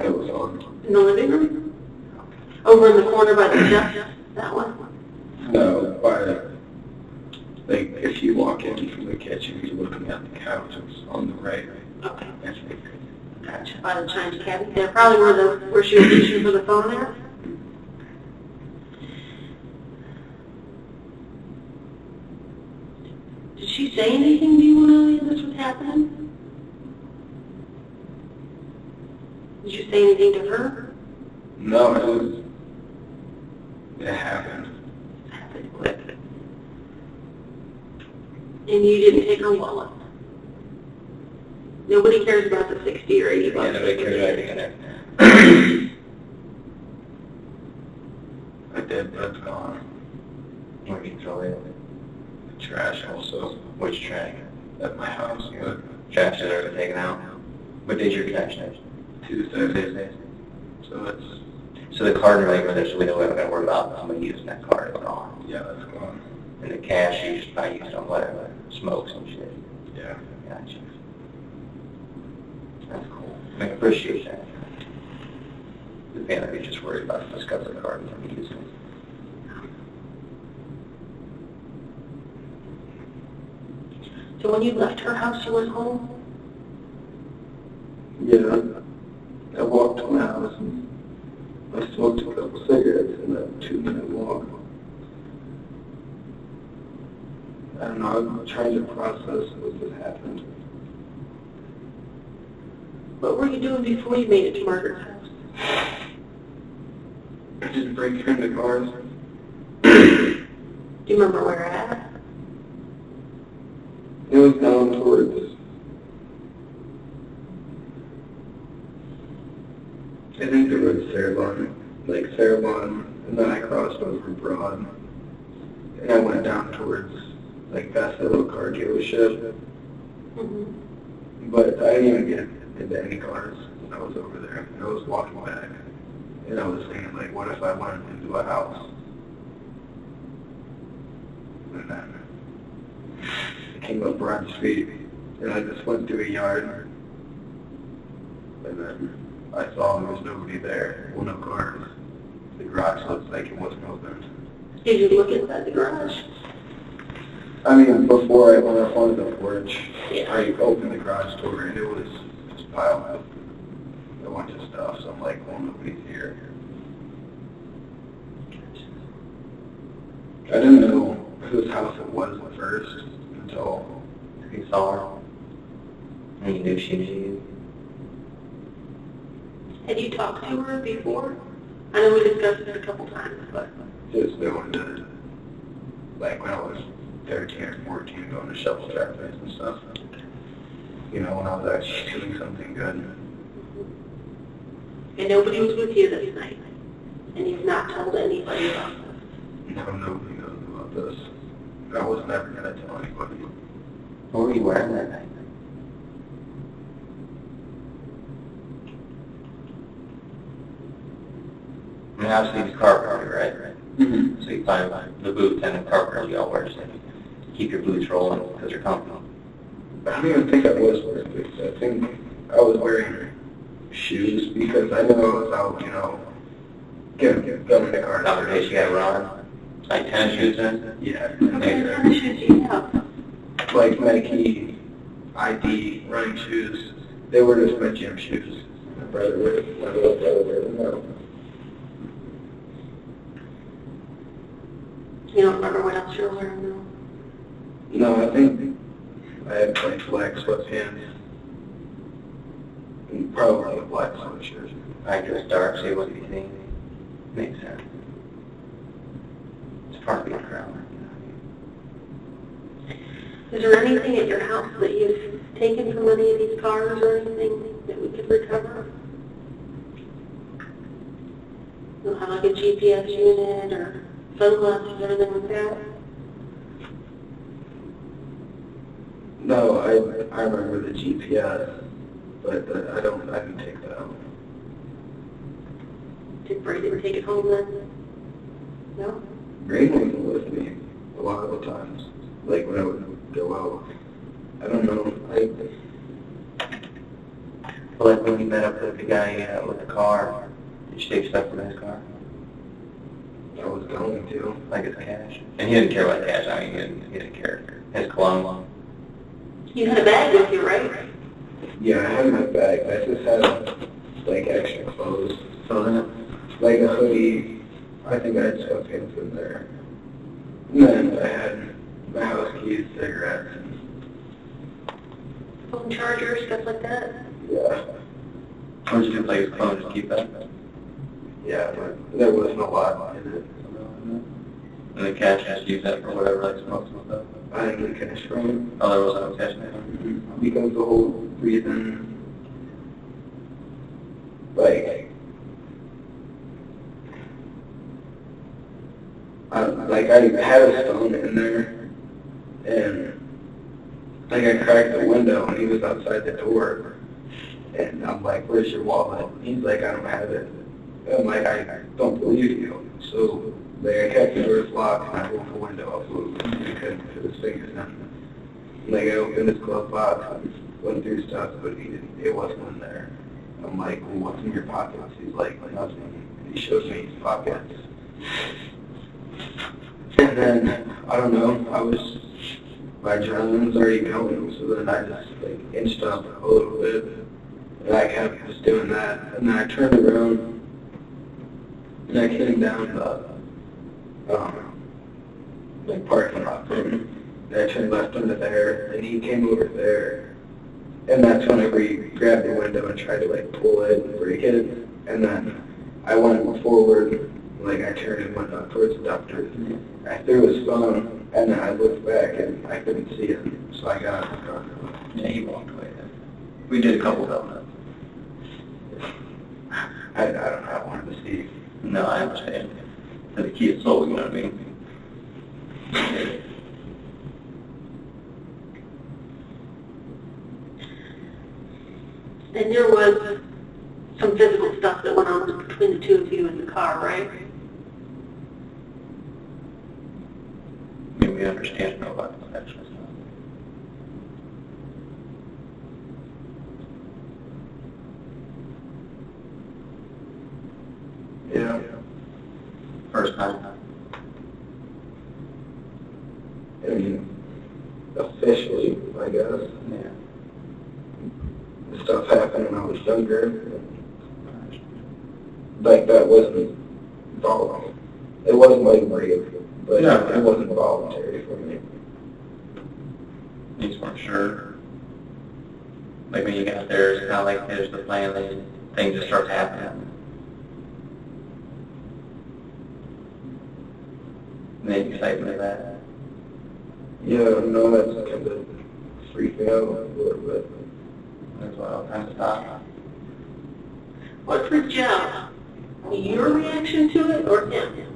It was on. In the living room? Over in the corner by the desk? That one? No, like, if you walk in from the kitchen, you're looking at the couch, it's on the right. Okay. I think. Gotcha. By the Chinese cabinet there. Probably where she was reaching for the phone there? Did she say anything to you when this was happening? Did you say anything to her? No, it happened. It happened quick. And you didn't take her wallet? Nobody cares about the 60 or 80 bucks. Yeah, nobody cares about anything in there. I did, but it's gone. Where you throw it? Trash also Which trash? at my house, but Trash is already taken out. What day's your trash day? Tuesday. So So the card and regular, so we know we haven't got to worry about somebody using that card. It's gone. yeah, that's gone. And the cash you just probably used on whatever, smokes and shit. Yeah. Gotcha. That's cool. I appreciate that. The family is just worried about discussing the card and somebody using it. So when you left her house, you went home? Yeah. I walked to my house and I smoked a couple cigarettes in that 2-minute walk. I don't know, I'm trying to process what just happened. What were you doing before you made it to Margaret's house? I just break into cars. Do you remember where at? It was down towards, I think there was Sarabon, and then I crossed over Broad, and I went down towards, like, past the little car dealership, Mm-hmm. but I didn't even get into any cars when I was over there. I was walking back, and I was thinking, like, what if I went into a house? And then I came up Broad Street, and I just went through a yard, and then I saw there was nobody there, well, no cars. The garage looked like it wasn't open. Did you look inside the garage? I mean, before I went up onto the porch, Yeah. I opened the garage door, and it was just piled up a bunch of stuff, so I'm like, well, nobody's here. I didn't know whose house it was at first until You saw her. And you knew she knew you. Had you talked to her before? I know we discussed it a couple times, but just knowing that, like when I was 13 or 14, going to shovel traffic and stuff. You know, when I was actually doing something good. and nobody was with you this night, and you've not told anybody about this. No, nobody knows about this. I was never going to tell anybody. What were you wearing that night? I mean, obviously it's carpentry, right? Mm-hmm. So you find the boots and the carpentry you all wear, so keep your boots rolling because they're comfortable. I don't even think I was wearing boots. I think I was wearing shoes because I knew I was out, you know, going in the car. Not the days you got to run. Like tennis shoes then? Yeah. What kind of tennis shoes do you have? Like Nike, ID, running shoes. They were just my gym shoes. My little brother wear them now. You don't remember what else you were wearing, though? No, I think I had like black sweatpants. And probably a black sweatshirt. I dressed dark so you wouldn't be seen. Makes sense. It's part of being around. Is there anything at your house that you've taken from any of these cars or anything that we could recover? You'll have like a GPS unit or sunglasses or anything like that? No, I remember the GPS, but I didn't take that out. Did Brady take it home then? No? Braden wasn't with me a lot of the times, like when I would go out. I don't know, Well, like when you met up with the guy with the car, did you take stuff from his car? I was going to. Like his cash? And he didn't care about cash, I mean, he didn't care. His cologne. You had a bag with you, right? Yeah, I had my bag. I just had, like, extra clothes. So then, Like a hoodie. I think I had sweatpants in there. And then I had my house keys, cigarettes, and Phone charger, stuff like that? yeah. or did you play his phone, just keep that? Yeah, but there wasn't a lot in it. And the cash, just use that for whatever, like smokes and stuff? I didn't get cash from it. Oh, there wasn't no cash in it? Because the whole reason, like, I had a stone in there, and, like, I cracked the window, and he was outside the door, and I'm like, where's your wallet? He's like, I don't have it. I'm like, I don't believe you. So, like, I kept the doors locked, and I opened the window up, and he couldn't put his fingers in. Like, I opened his glove box and went through stuff, but it wasn't in there. I'm like, well, what's in your pockets? He's like, nothing. He shows me his pockets. And then, I don't know, my adrenaline was already going, so then I just, like, inched up a little bit. And I kept just doing that. And then I turned around, and I came down the, like, parking lot from him. And I turned left into there, and he came over there. And that's whenever he grabbed the window and tried to, like, pull it and break it. And then I went forward, like, I turned and went up towards the doctor. I threw his phone, and then I looked back, and I couldn't see him. So I got out of the car. Yeah, he walked away then. We did a couple of them. I don't know, I wanted to see. No, I understand. For the key of soul, you know what I mean? And there was some physical stuff that went on between the two of you in the car, right? I mean, we understand no about the sexual stuff. Yeah. First time. I mean, officially, I guess. Yeah. Stuff happened when I was younger. Like, that wasn't voluntary. It wasn't like rape, but No. it wasn't voluntary for me. You just weren't sure. Like when you got there, it's kind of like there's the plan, then things just start happening. And then excitement of that. Yeah, no, that's kind of freaked me out a little bit. That's why I'll kind of stop. What freaked you out? Your reaction to it or him?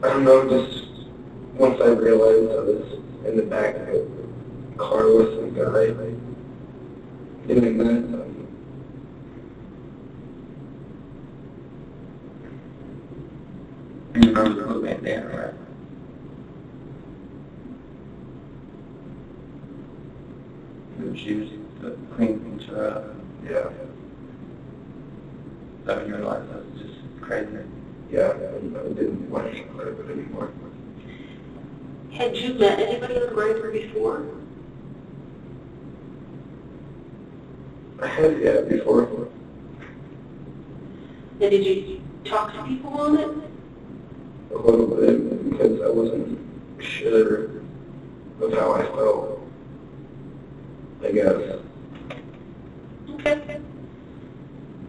I don't know, just once I realized I was in the back of a car with some guy doing that, And you remember the blue bandana, right? She was the clean picture. yeah, That when you realized that was just crazy. yeah, I didn't want to think about it anymore. Had you met anybody on the grinder before? I had, yeah, before. And did you talk to people on it? A little bit, because I wasn't sure of how I felt, I guess. Okay.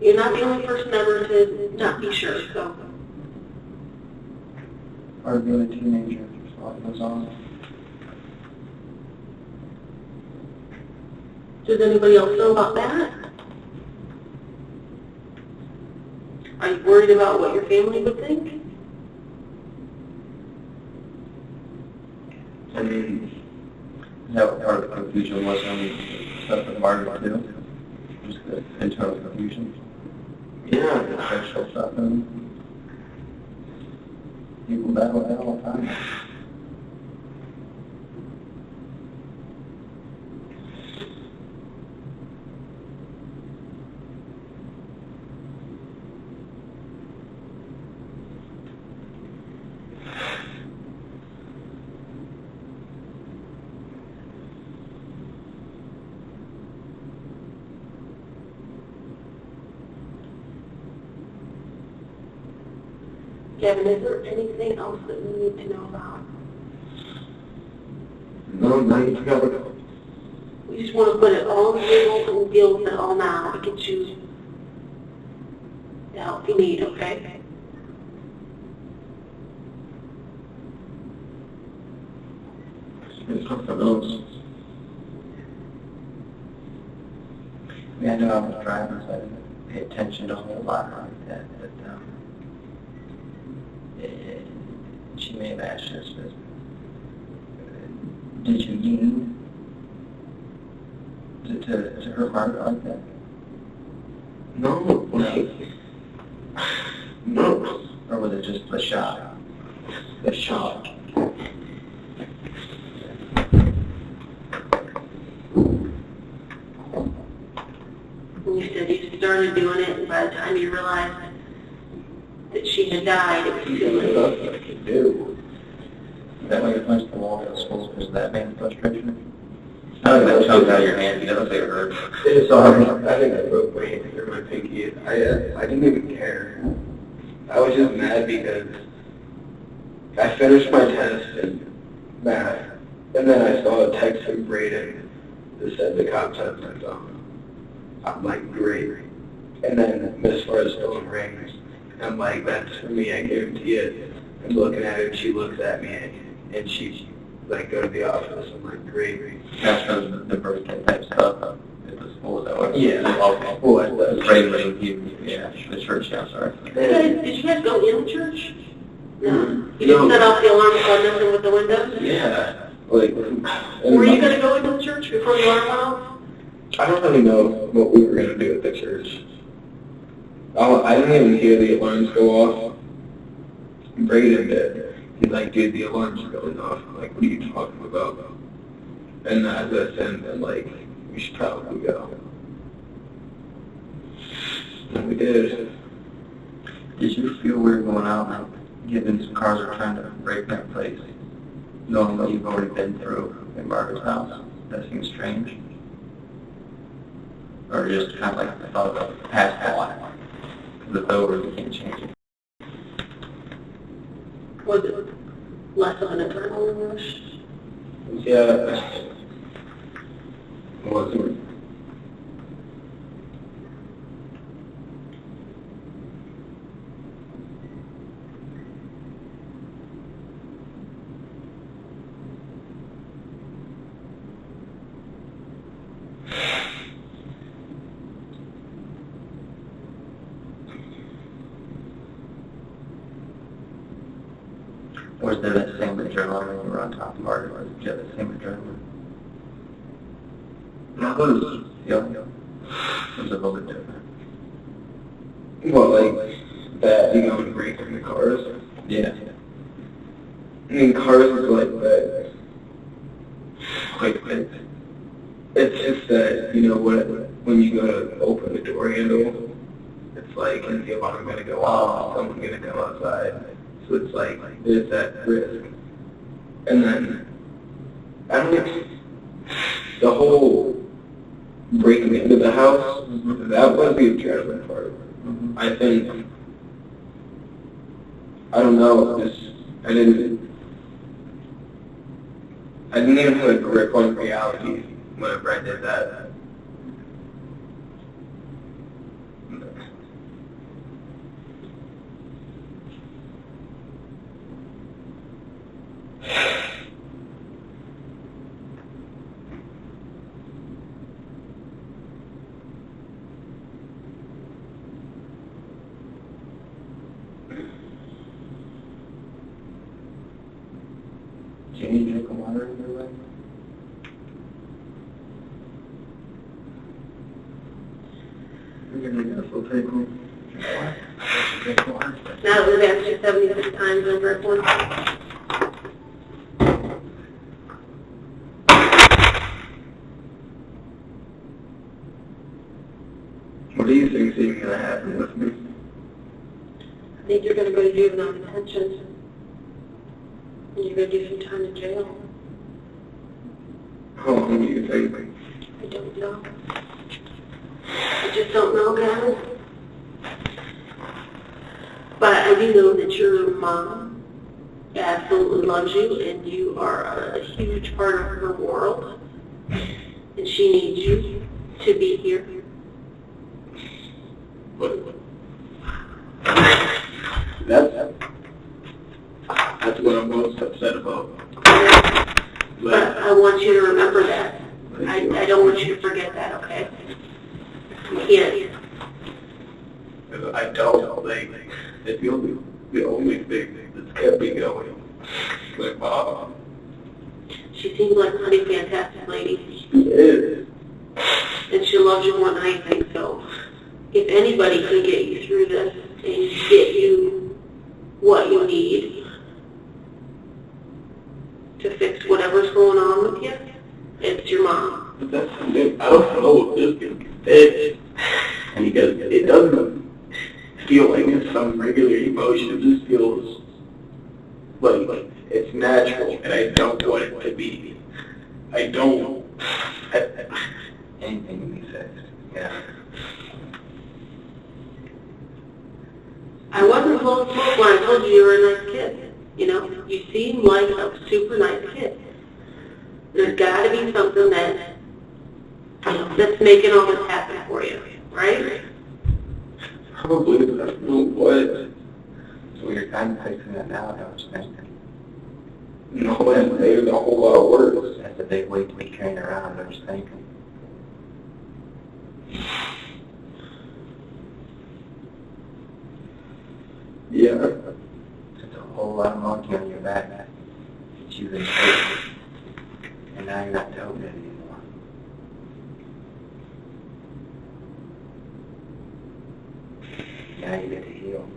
You're not the only person ever to not be sure, so. Or really teenagers or something goes on. Does anybody else know about that? Are you worried about what your family would think? I mean, Is that what part of the confusion was on stuff with Margaret too? Just the internal confusion? Yeah, sexual stuff, and people battle that all the time. Gavin, is there anything else that we need to know about? No, you forgot it. We just want to put it all on the table and deal with it all now to get you the help you need, okay? It's something else. Yeah, I know I was driving, so I didn't pay attention to a whole lot like that, but she may have asked us, but did you mean to hurt Margaret like that? No. No. Or was it just a shock? A shock. You said you started doing it, and by the time you realized that she had died, it was too late. Nothing I can do. Is that why you punched the wall at school? Was that main frustration? I think that chunk out of your hand, you don't say it hurt. Sorry, I think I broke my hand or my pinky. I didn't even care. I was just mad because I finished my test in math, and then I saw a text from Braden that said the cops had my phone. I'm like, great. And then Miss Forrest phone rings. I'm like, that's for me, I guarantee it. I'm looking at her, and she looks at me, and she's like, go to the office. I'm like, great. That's from the birthday type stuff at the school, is that what? Yeah. Okay. What? The Braden, yeah, the church, yeah, sorry. Did you guys go in the church? No. You didn't set off the alarm clock, nothing with the windows? Yeah. Like, Were you going to go into the church before the alarm went off? I don't really know what we were going to do at the church. I didn't even hear the alarms go off. Braden did. He's like, dude, the alarm's going off. I'm like, what are you talking about? And as I said, I'm like, we should probably go. And we did. Did you feel weird going out and getting some cars are trying to break that place, knowing what you've already been through in Margaret's house? That seems strange. Or just kind of like the thought of the past life. Because it's over, we can't change it. Was it less of an adrenaline rush? Yeah. It wasn't. Or is there that same adrenaline when you were on top of Margaret? Or did you have the same adrenaline? That was, It was a little bit different. well, like, that, you know, and breaking the cars. Yeah. I mean, cars is like that. Like, it's just that, you know, when you go to open the door handle, it's like, is the alarm going to go off? Is someone going to come outside? So it's like, there's that risk. And then, I don't know, the whole breaking into the house, that was the adrenaline part. I think, I don't know, I didn't even have a grip on reality whenever I did that. Do you need to drink water in your way? We're gonna go for a pretty cool. Now it was actually 76 times over at one time. What do you think's even going to happen with me? I think you're going to go to juvenile detention. And you're going to do some time in jail. How long do you think? I don't know. I just don't know, guys. But I do know that your mom absolutely loves you, and you are a huge part of her world. And she needs you to be here. That's what I'm most upset about. But I want you to remember that. I don't want you to forget that, okay? You can't. I don't, like, it's the only thing that's kept me going. Like, Mom. She seems like a pretty fantastic lady. She is. And she loves you more than anything, so if anybody can get you through this and get you what you need to fix whatever's going on with you, it's your mom. But that's something, I don't know if this can be fixed. Because it doesn't feel like it's some regular emotion. It just feels like it's natural, and I don't want it to be. I don't. Anything can be fixed. Yeah. I wasn't blowing smoke when I told you were a nice kid. You know, you seem like a super nice kid. There's got to be something that, you know, that's making all this happen for you, right? Probably, but I don't know what. So you're kind of fixing it now, I was thinking. No, that's made a whole lot worse. That's a big weight to be carrying around, I was thinking. Yeah. It's a whole lot of monkey on your back that you've been taking. And now you're not toting it anymore. Now you get to heal.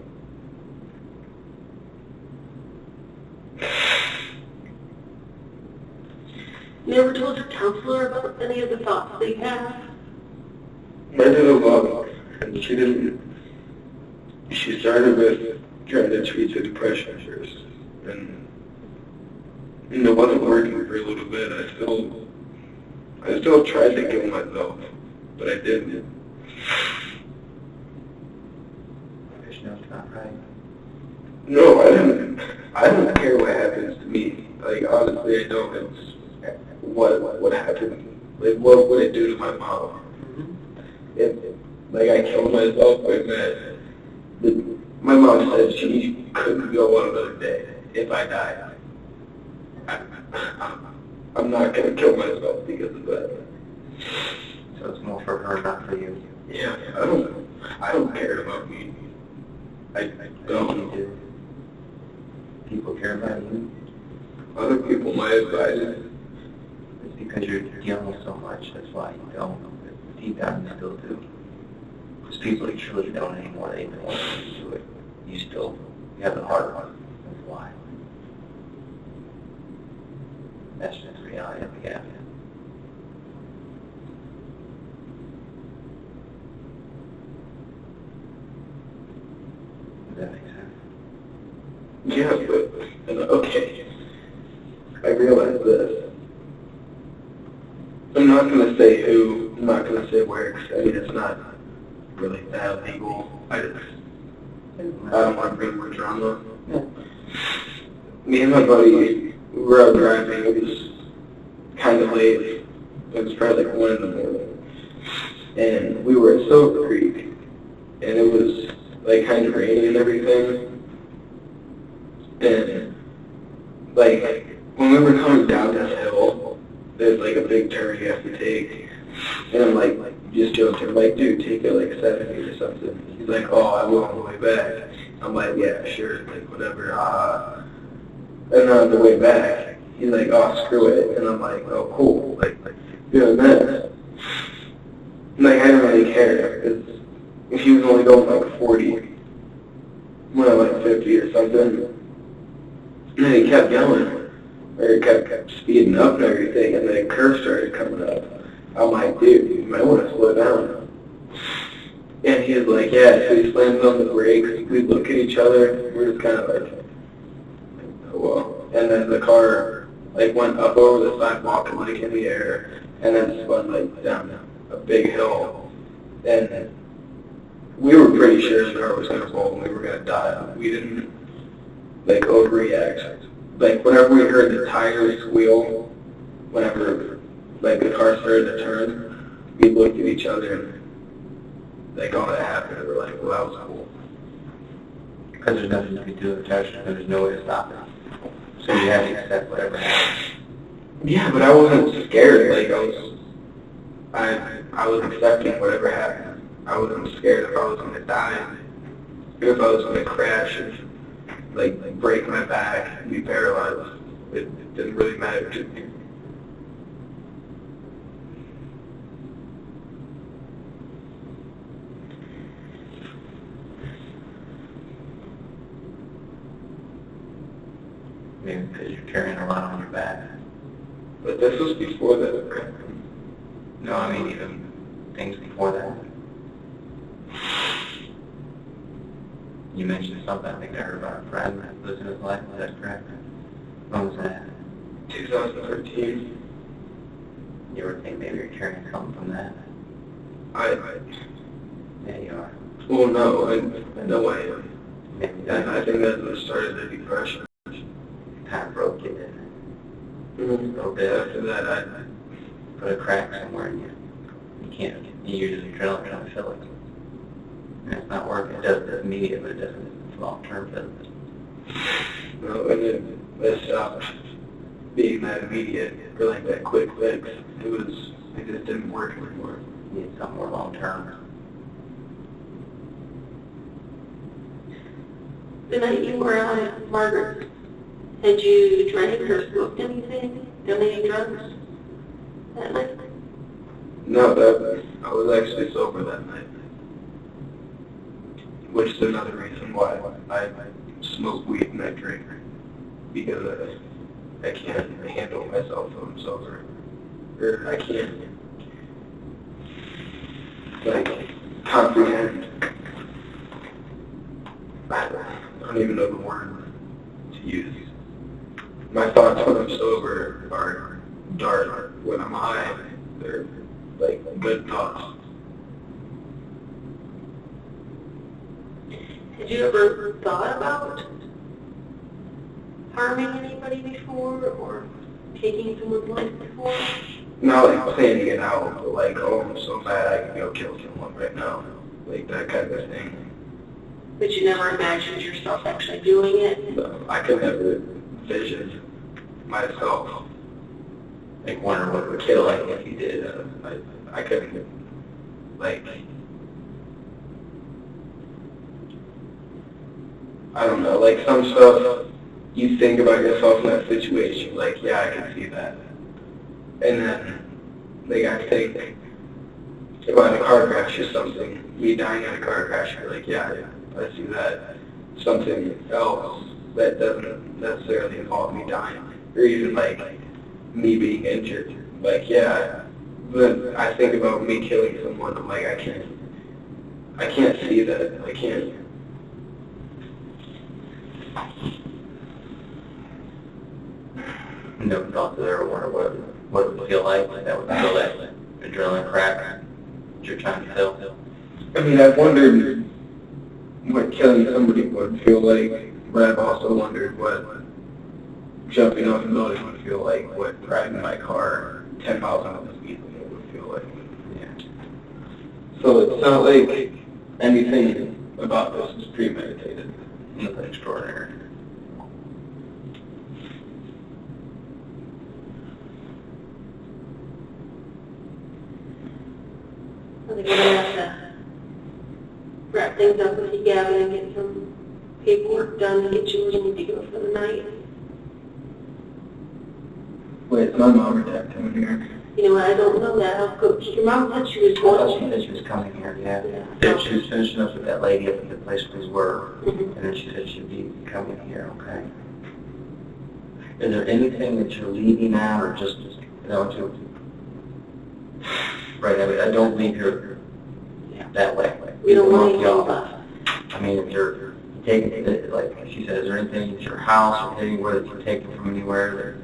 You ever told your counselor about any of the thoughts that you have? I did a lot, and she didn't. She started with trying to treat the depression first, and it wasn't working for a little bit. I still tried to kill myself, but I didn't. There's no not right. No, I don't care what happens to me. Like, honestly, I don't. It's what happened. Like, what would it do to my mom? If, like, I killed myself like that. My mom said she couldn't go on another day if I died. I'm not going to kill myself because of that. So it's more for her, not for you. Yeah, I don't care about me. I don't. You do. People care about you. Other people might advise it. It's because you're dealing with so much, that's why you don't. But deep down you still do. Because people that truly don't anymore, they even want to do it. You have the heart on it. That's why. That's just the reality of the gap. Does that make sense? Yeah, but, okay. I realize this. I'm not going to say who, I'm not going to say where, 'cause I mean, it's not really that legal. I don't want to bring more drama. Me and my buddy, we were out driving. It was kind of late. It was probably like 1 in the morning. And we were at Silver Creek. And it was like kind of rainy and everything. And like when we were coming down this hill, there's like a big turn you have to take. And I'm like just joking. I'm like, dude, take it like 70 or something. He's like, oh, I will on the way back. I'm like, yeah, sure, like whatever. And then on the way back, he's like, oh, screw it. And I'm like, oh, cool. Like doing that. Like, I don't really care. Cause if he was only going like 40, when I went 50 or something, and then he kept going, or he kept speeding up and everything, and then a curve started coming up. I'm like, dude, you might want to slow down. And he was like, yeah, so he slams on the brakes, we look at each other, we're just kind of like, oh well. And then the car like went up over the sidewalk and like in the air, and then spun like down a big hill. And we were pretty sure the car was going to roll and we were going to die. We didn't like overreact. Like whenever we heard the tires squeal, whenever like the car started to turn, we looked at each other and like all that happened, and we're like, well, that was cool. Because there's nothing you can do with Josh, and there's no way to stop it. So you have to accept whatever happens. Yeah, but I wasn't scared. Like I was accepting whatever happened. I wasn't scared if I was going to die, or if I was going to crash, or like break my back and be paralyzed. It didn't really matter to me. Maybe because you're carrying a lot on your back. But this was before that. No, I mean even things before that. You mentioned something, I think I heard about a friend that lives in his life, is that correct? When was that? 2013. You ever think maybe you're carrying something from that? Yeah, you are. Well, no, I know I am. Maybe And I think that's what started the depression. kind of broke you, didn't it? A little bit. After that, I Put a crack somewhere and you can't, you use your adrenaline trying to fill it. And it's not working. It does immediate, but it doesn't long-term fill it. no, and then it stopped being that immediate or like that quick fix. It just didn't work anymore. You need something more long-term. The night you were on Margaret, had you drank or smoked anything? Done any drugs that night? No, I was actually sober that night. Which is another reason why I smoke weed and I drink. Because I can't handle myself when I'm sober. Or I can't, like, comprehend. I don't even know the word to use. My thoughts when I'm sober are dark. When I'm high, they're like good thoughts. Had you ever thought about harming anybody before or taking someone's life before? Not like planning it out, but like, oh, I'm so mad I can go kill someone right now. Like that kind of thing. But you never imagined yourself actually doing it? No, I could never vision myself. Like wonder what it would feel like if you did. I couldn't, like, I don't know, like some stuff you think about yourself in that situation, like, yeah, I can see that. And then, like, I think about a car crash or something, me dying in a car crash, you're like, yeah, I see that. Something else that doesn't necessarily involve me dying, or even like me being injured. Like, yeah, but I think about me killing someone, I'm like, I can't see that. I can't. Never thought that I ever wonder what it would feel like that would feel that adrenaline crack that you're trying to fill. I mean, I've wondered what killing somebody would feel like, but I've also wondered what jumping off a building would feel like, what driving my car 10 miles out of the speed limit would feel like. Yeah. So it's not like anything about this is premeditated. Nothing extraordinary. I think we're going to have to wrap things up with you, Gavin, and get some paperwork done to get you where you need to go for the night. Wait, is my mom or dad coming here? You know, I don't know that. I'll go, your mom said she was I thought going she to. said she was coming here, yeah. She was finishing up with that lady up at the place we were, and then she said she'd be coming here, okay? Is there anything that you're leaving out, or just, you know, right, I don't leave here that way. We don't want y'all. anything left. I mean, if you're taking it, like she said, is there anything at your house or anywhere that you're taking from anywhere that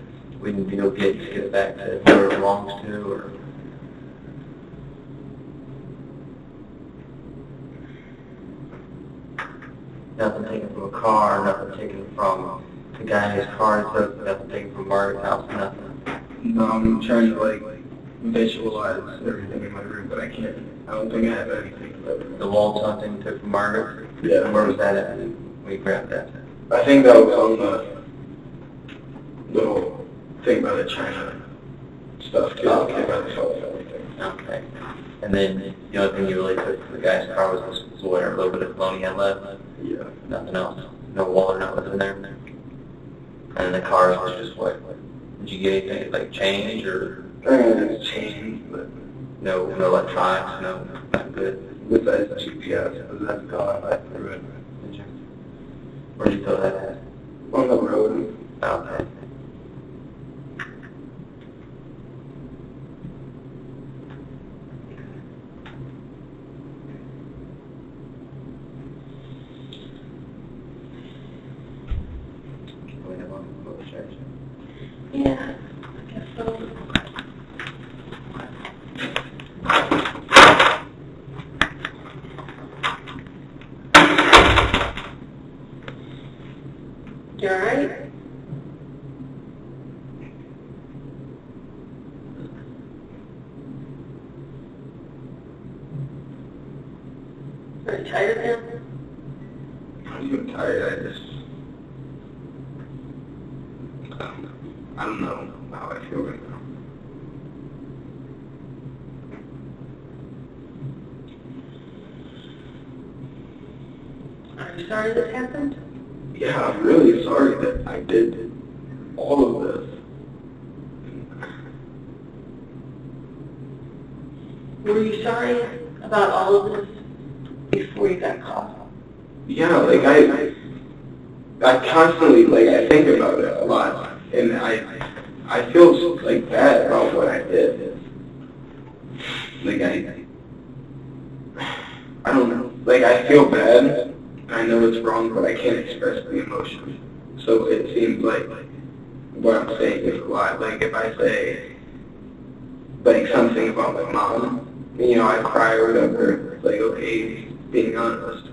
we can go get it back to where it belongs to, or? Nothing taken from a car, nothing taken from the guy in his car, so nothing taken from Margaret's house, nothing. No, I'm trying to like visualize everything in my room, but I can't. I don't think I have anything left. The wall something you took from Margaret? Yeah. And where was that at? We grabbed that. I think that was on the little thing by the China stuff too. Oh, okay. By the phone and everything. Okay. And then the only thing you really took from the guy's car was this whatever little bit of cologne he had left? Yeah. Nothing else? No wallet, nothing in there? And then the cars was just what? Did you get anything, like change, or I mean, it's changed, but no electronics, no, not good? besides GPS, but that's gone. I threw it Did you? Where'd you throw that at? on the road. Okay. We have one for the church. Yeah, I guess so. You all right? Are you tired now? I'm even tired. I don't know how I feel right now. Are you sorry this happened? Yeah, I'm really sorry that I did all of this. Were you sorry about all of this before you got caught? Yeah, like I constantly, like, I think about it a lot, and I feel like bad about what I did. Like I don't know. Like, I feel bad, and I know it's wrong, but I can't express the emotion. So it seems like what I'm saying is a lot. Like, if I say, like, something about my mom, you know, I cry or whatever, it's like, okay, being honest.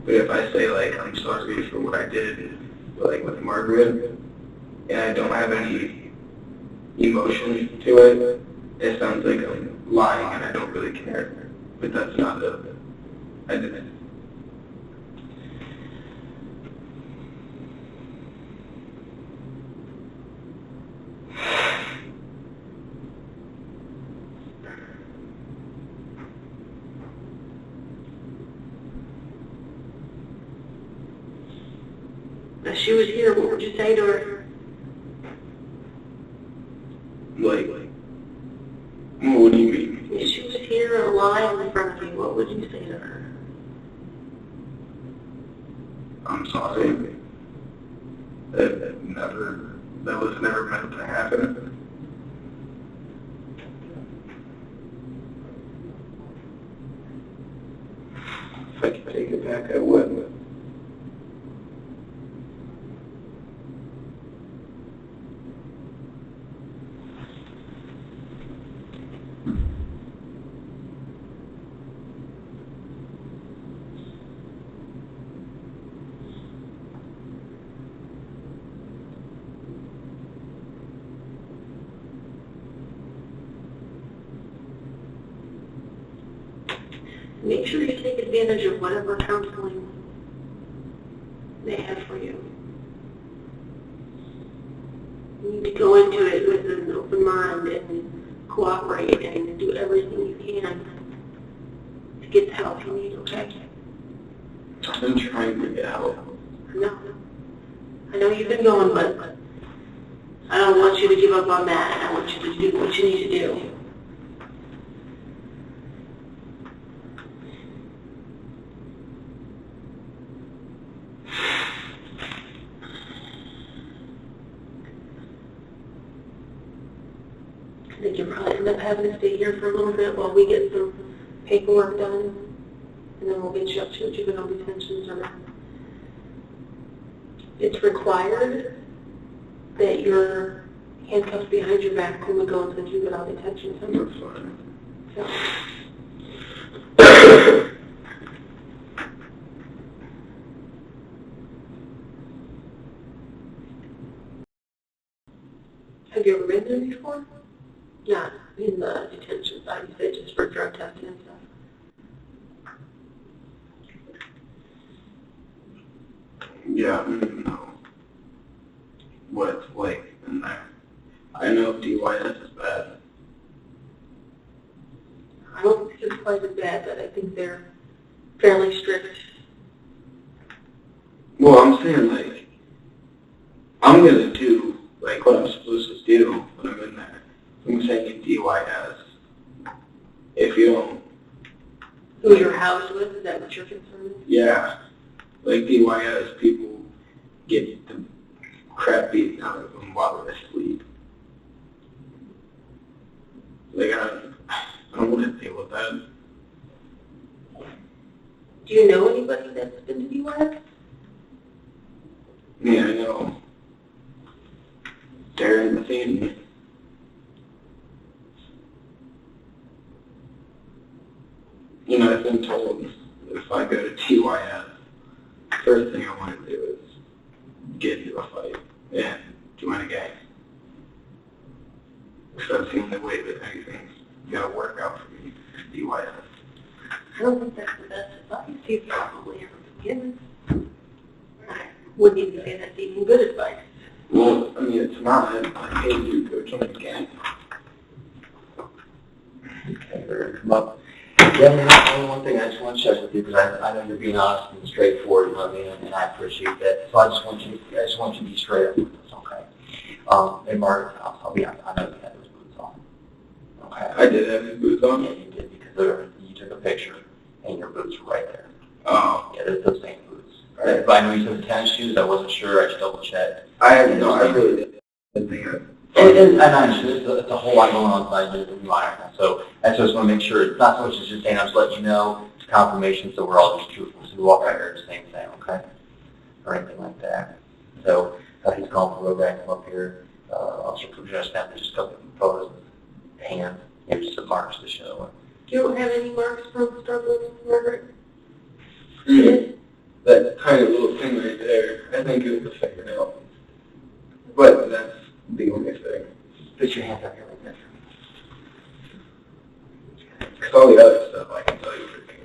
But if I say, like, I'm sorry for what I did, like, with Margaret, and I don't have any emotion to it, it sounds like I'm lying and I don't really care. But that's not it. I didn't. If she was here, what would you say to her? Like, what do you mean? If she was here alive in front of you, what would you say to her? I'm sorry. That was never meant to happen. If I could take it back, I would. Make sure you take advantage of whatever counseling they have for you. You need to go into it with an open mind and cooperate and do everything you can to get the help you need, okay? I've been trying to get help. I know you've been going, but I don't want you to give up on that. I want you to do what you need to do. I think you'll probably end up having to stay here for a little bit while we get some paperwork done, and then we'll get you up to a juvenile detention center. It's required that you're handcuffed behind your back when we go into the juvenile detention center. So. Have you ever been there before? Not in the detention side, you said just for drug testing and stuff. Yeah, I don't even know what it's like in there. I know DYS is bad. I don't think it's quite as bad, but I think they're fairly strict. Well, I'm saying, like, I'm gonna do, like, what I'm supposed to do when I'm in there. I'm saying DYS. If you don't... Who you're housed with, is that what you're concerned with? Yeah. Like, DYS, people get the crap beaten out of them while they're asleep. Like, I don't want to deal with that. Do you know anybody that's been to DYS? Yeah, I know. Darren Matheny. You know, I've been told that if I go to TYS, the first thing I want to do is get into a fight and join a gang. So that's the only way that anything's going to work out for me, DYS. I don't think that's the best advice you've probably ever been given. I wouldn't even say that's even good advice. Well, I mean, it's not. I hate you, go join a gang. Okay, they're going to come up. Yeah, only one thing I just want to check with you, because I know you're being honest and straightforward, you know what I mean, and I appreciate that. So I just want you to be straight up with us, okay? In Margaret's house, I'll be honest, I know you had those boots on. Okay? I did have his boots on? Yeah, you did, because you took a picture, and your boots were right there. Oh. Yeah, they're those same boots. Right. But I know you took the tennis shoes, I wasn't sure, I just double checked. I really didn't think of it. And I understand, it's a whole lot going on inside the environment. So I just want to make sure it's not so much as just saying, I'm just letting you know, it's confirmation, so we're all just truthful. So we walk right here the same thing, okay? Or anything like that. So he's calling the road guy to come up here. Officer Pujana snapped just a couple of photos of his hand, just some marks to show. You don't have any marks from struggling with Margaret? That tiny little thing right there, I think it was a fingernail. But that's the only thing. Put your hands up here like this. Because all the other stuff I can tell you everything.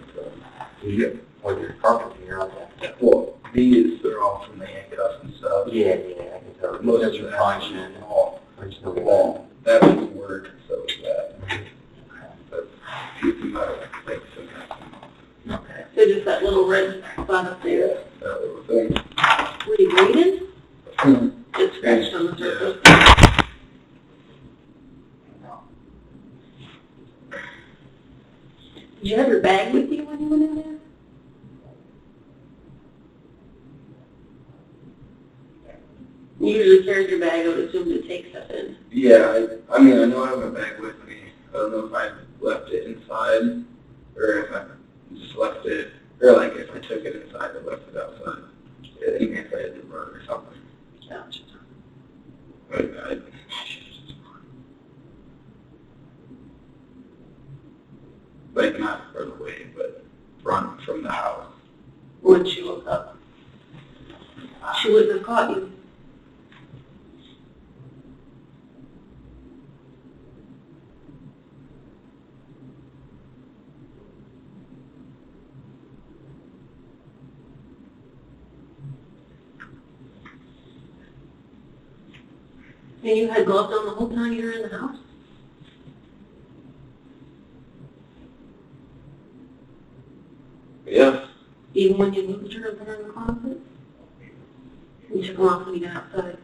Yeah. Well, your carpet here on that. Well, these, they're all from the handcuffs and stuff. Yeah, I can tell. Most of your that function. is all. Well, that was work, so is that. But it's not like some okay. So just that little red spot up there. that little thing. Were you bleeding? Mm-hmm. Just scratched on the surface. Did you have your bag with you when you went in there? You usually carry your bag, I would assume, to take stuff in. Yeah, I mean, I know I have my bag with me. I don't know if I left it inside, or if I just left it, or like if I took it inside and left it outside. In case I had to run or something. Gotcha. But like not run away, but run from the house. When she woke up. She wouldn't have caught you. And you had gloves on the whole time you were in the house? Yeah. Even when you moved her up there in the closet? You took them off when you got outside?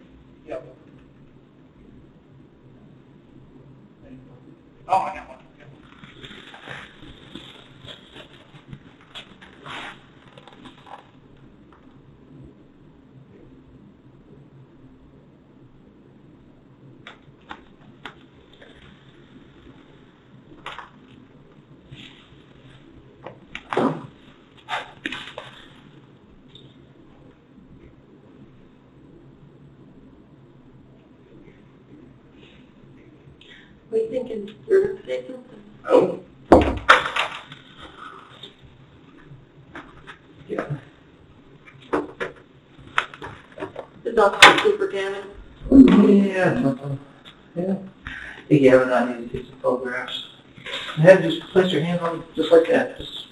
Yep. Oh, I got one. thinking? You're going to say something? Oh. Yeah. Is Officer Cooper Gavin? Yeah, nothing. Yeah. Hey, Gavin, I need to take some photographs. Yeah, just place your hand on it, just like that. Just.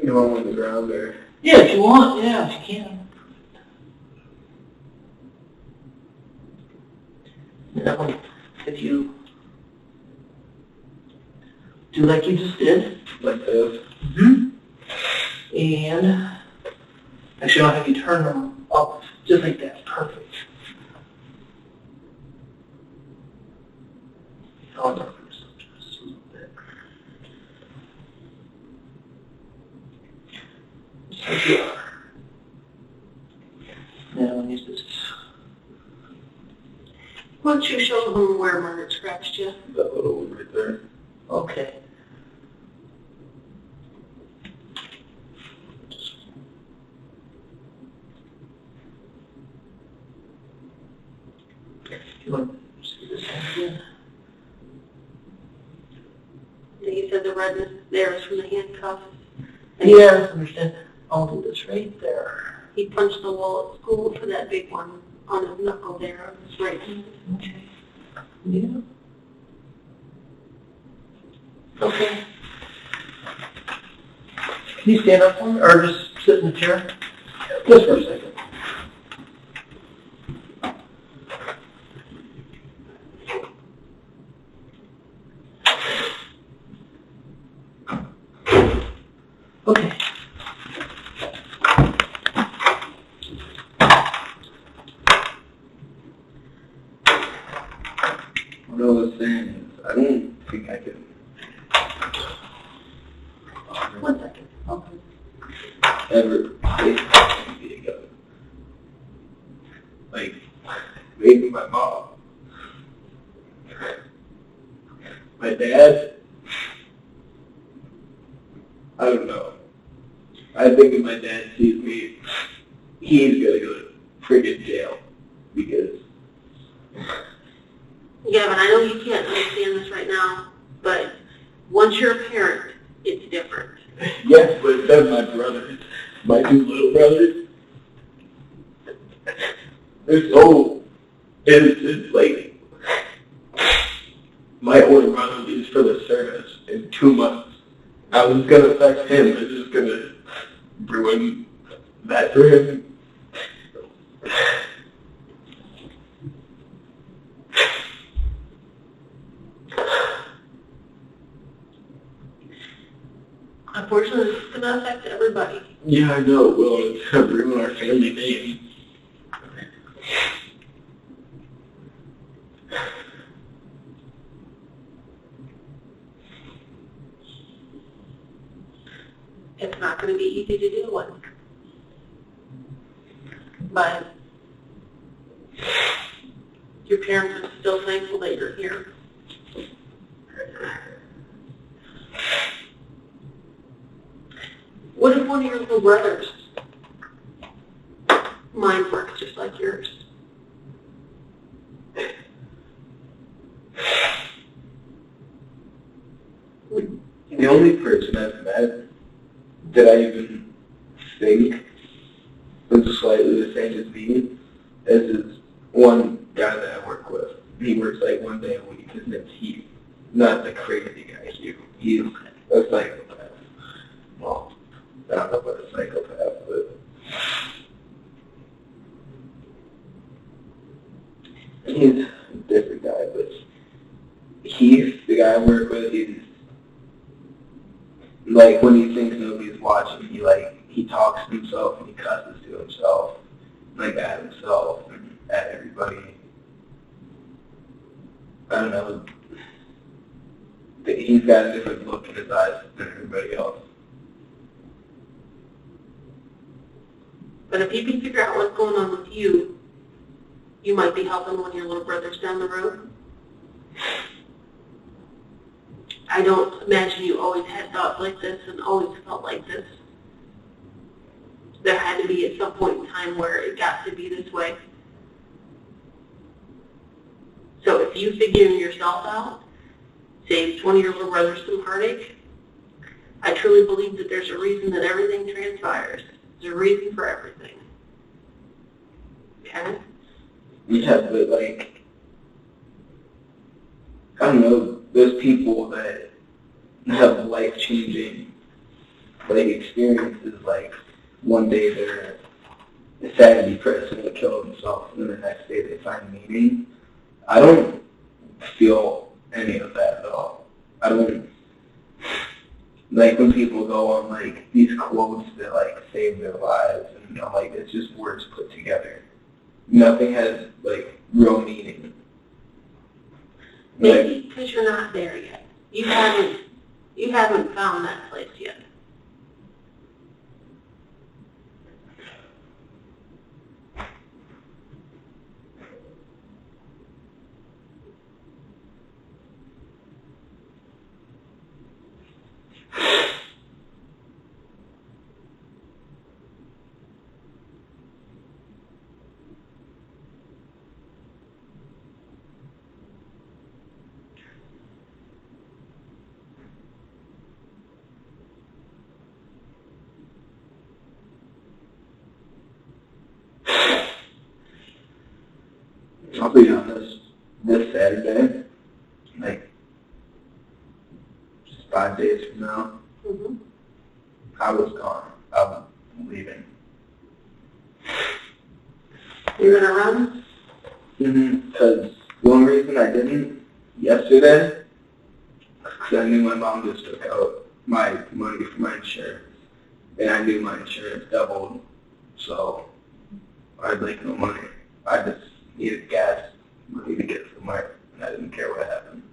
You want on the ground or? Yeah, if you want. Yeah, if you can. Now, if you do like you just did. Like this? Mm-hmm. And actually, I'll have you turn them up just like that. Perfect. Oh, no. Just a little bit. Just like you are. Now, I'll use this. Why don't you show them where Margaret scratched you? That little one right there. Okay. You want to see this hand again? You said the redness there is from the handcuffs. Yeah, I understand. I'll do this right there. He punched the wall at school for that big one on his knuckle there on his right hand. Okay. Yeah. Okay. Can you stand up for me, or just sit in the chair? Just for a second. Okay. What I was saying is, I don't think I can 1 second. ever say something to you. Like, maybe my mom. My dad, I don't know. I think if my dad sees me, he's gonna go to friggin' jail. Because Gavin, I know you can't understand this right now, but once you're a parent, it's different. yes, but then my brothers, my two little brothers, they're so innocent. Like, my older brother leaves for the service in 2 months. I was gonna affect him. It's just gonna ruin that for him. Unfortunately, it's going to affect everybody. Yeah, I know. Well, it's gonna ruin our family name. It's not going to be easy to deal with. But your parents are still thankful that you're here. What if one of your little brothers, mine works just like yours? The only person I've met that I even think was slightly the same as me is this one guy that I work with. He works like 1 day a week. His name's Heath. Not the crazy guy, Hugh. He's a psychopath. Well, I don't know about a psychopath, but he's a different guy. But Heath, the guy I work with, he's like, when he thinks nobody's watching, he talks to himself and he cusses to himself, like at himself and at everybody. I don't know. He's got a different look in his eyes than everybody else. But if you can figure out what's going on with you, you might be helping one of your little brothers down the road. I don't imagine you always had thoughts like this and always felt like this. There had to be at some point in time where it got to be this way. So if you figure yourself out saved one of your little brothers some heartache. I truly believe that there's a reason that everything transpires. There's a reason for everything. Okay? Yeah, but like, I don't know, those people that have life-changing like experiences, like one day they're sad and depressed and they kill themselves, and then the next day they find meaning. I don't feel any of that at all. I don't, like when people go on like these quotes that like save their lives, and like it's just words put together. Nothing has like real meaning. Maybe because you're not there yet. You haven't found that place yet. I'll be honest, this Saturday, like just 5 days from now, I was gone. I'm leaving. You're gonna run? Because the only reason I didn't yesterday, because I knew my mom just took out my money for my insurance, and I knew my insurance doubled, so I had like no money. I just needed gas money to get somewhere, and I didn't care what happened.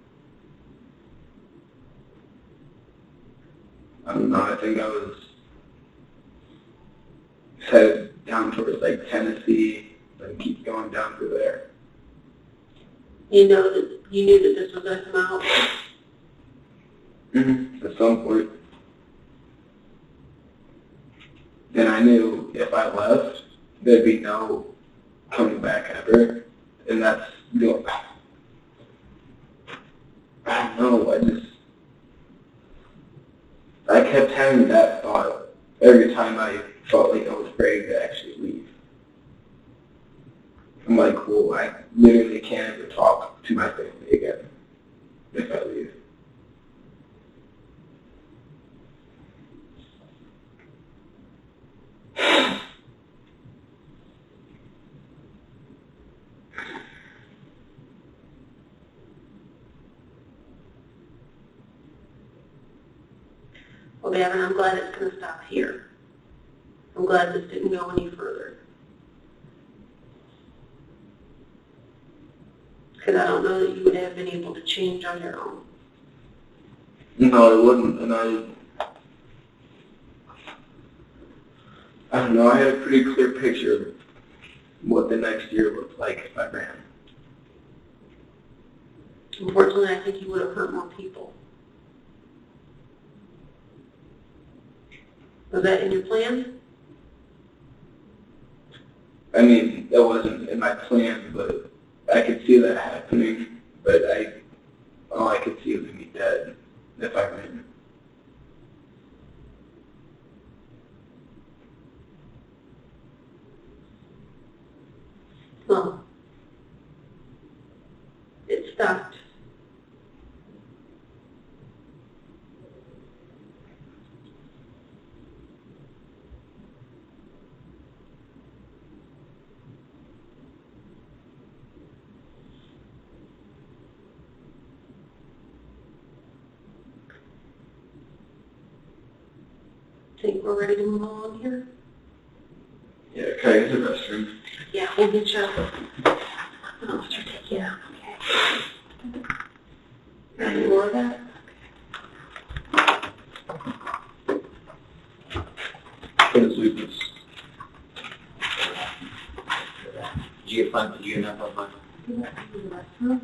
I don't know, I think I was headed down towards like Tennessee, and keep going down through there. You knew that this was gonna come out? At some point. And I knew if I left, there'd be no coming back ever, and that's the, I don't know, I kept having that thought every time I felt like I was ready to actually leave. I'm like, well, I literally can't ever talk to my family again if I leave. Well, Gavin, I'm glad it's going to stop here. I'm glad this didn't go any further. Because I don't know that you would have been able to change on your own. No, I wouldn't, and I don't know, I had a pretty clear picture of what the next year looked like if I ran. Unfortunately, I think you would have hurt more people. Was that in your plan? I mean, that wasn't in my plan, but I could see that happening, but all I could see was me dead if I ran. Well, it stopped. Think we're ready to move on here? Yeah, can I use the restroom? Yeah, we'll get you. I'll start taking you out. Okay. Any more of that? Because we was... Did you get enough of mine? Do you want to use the restroom?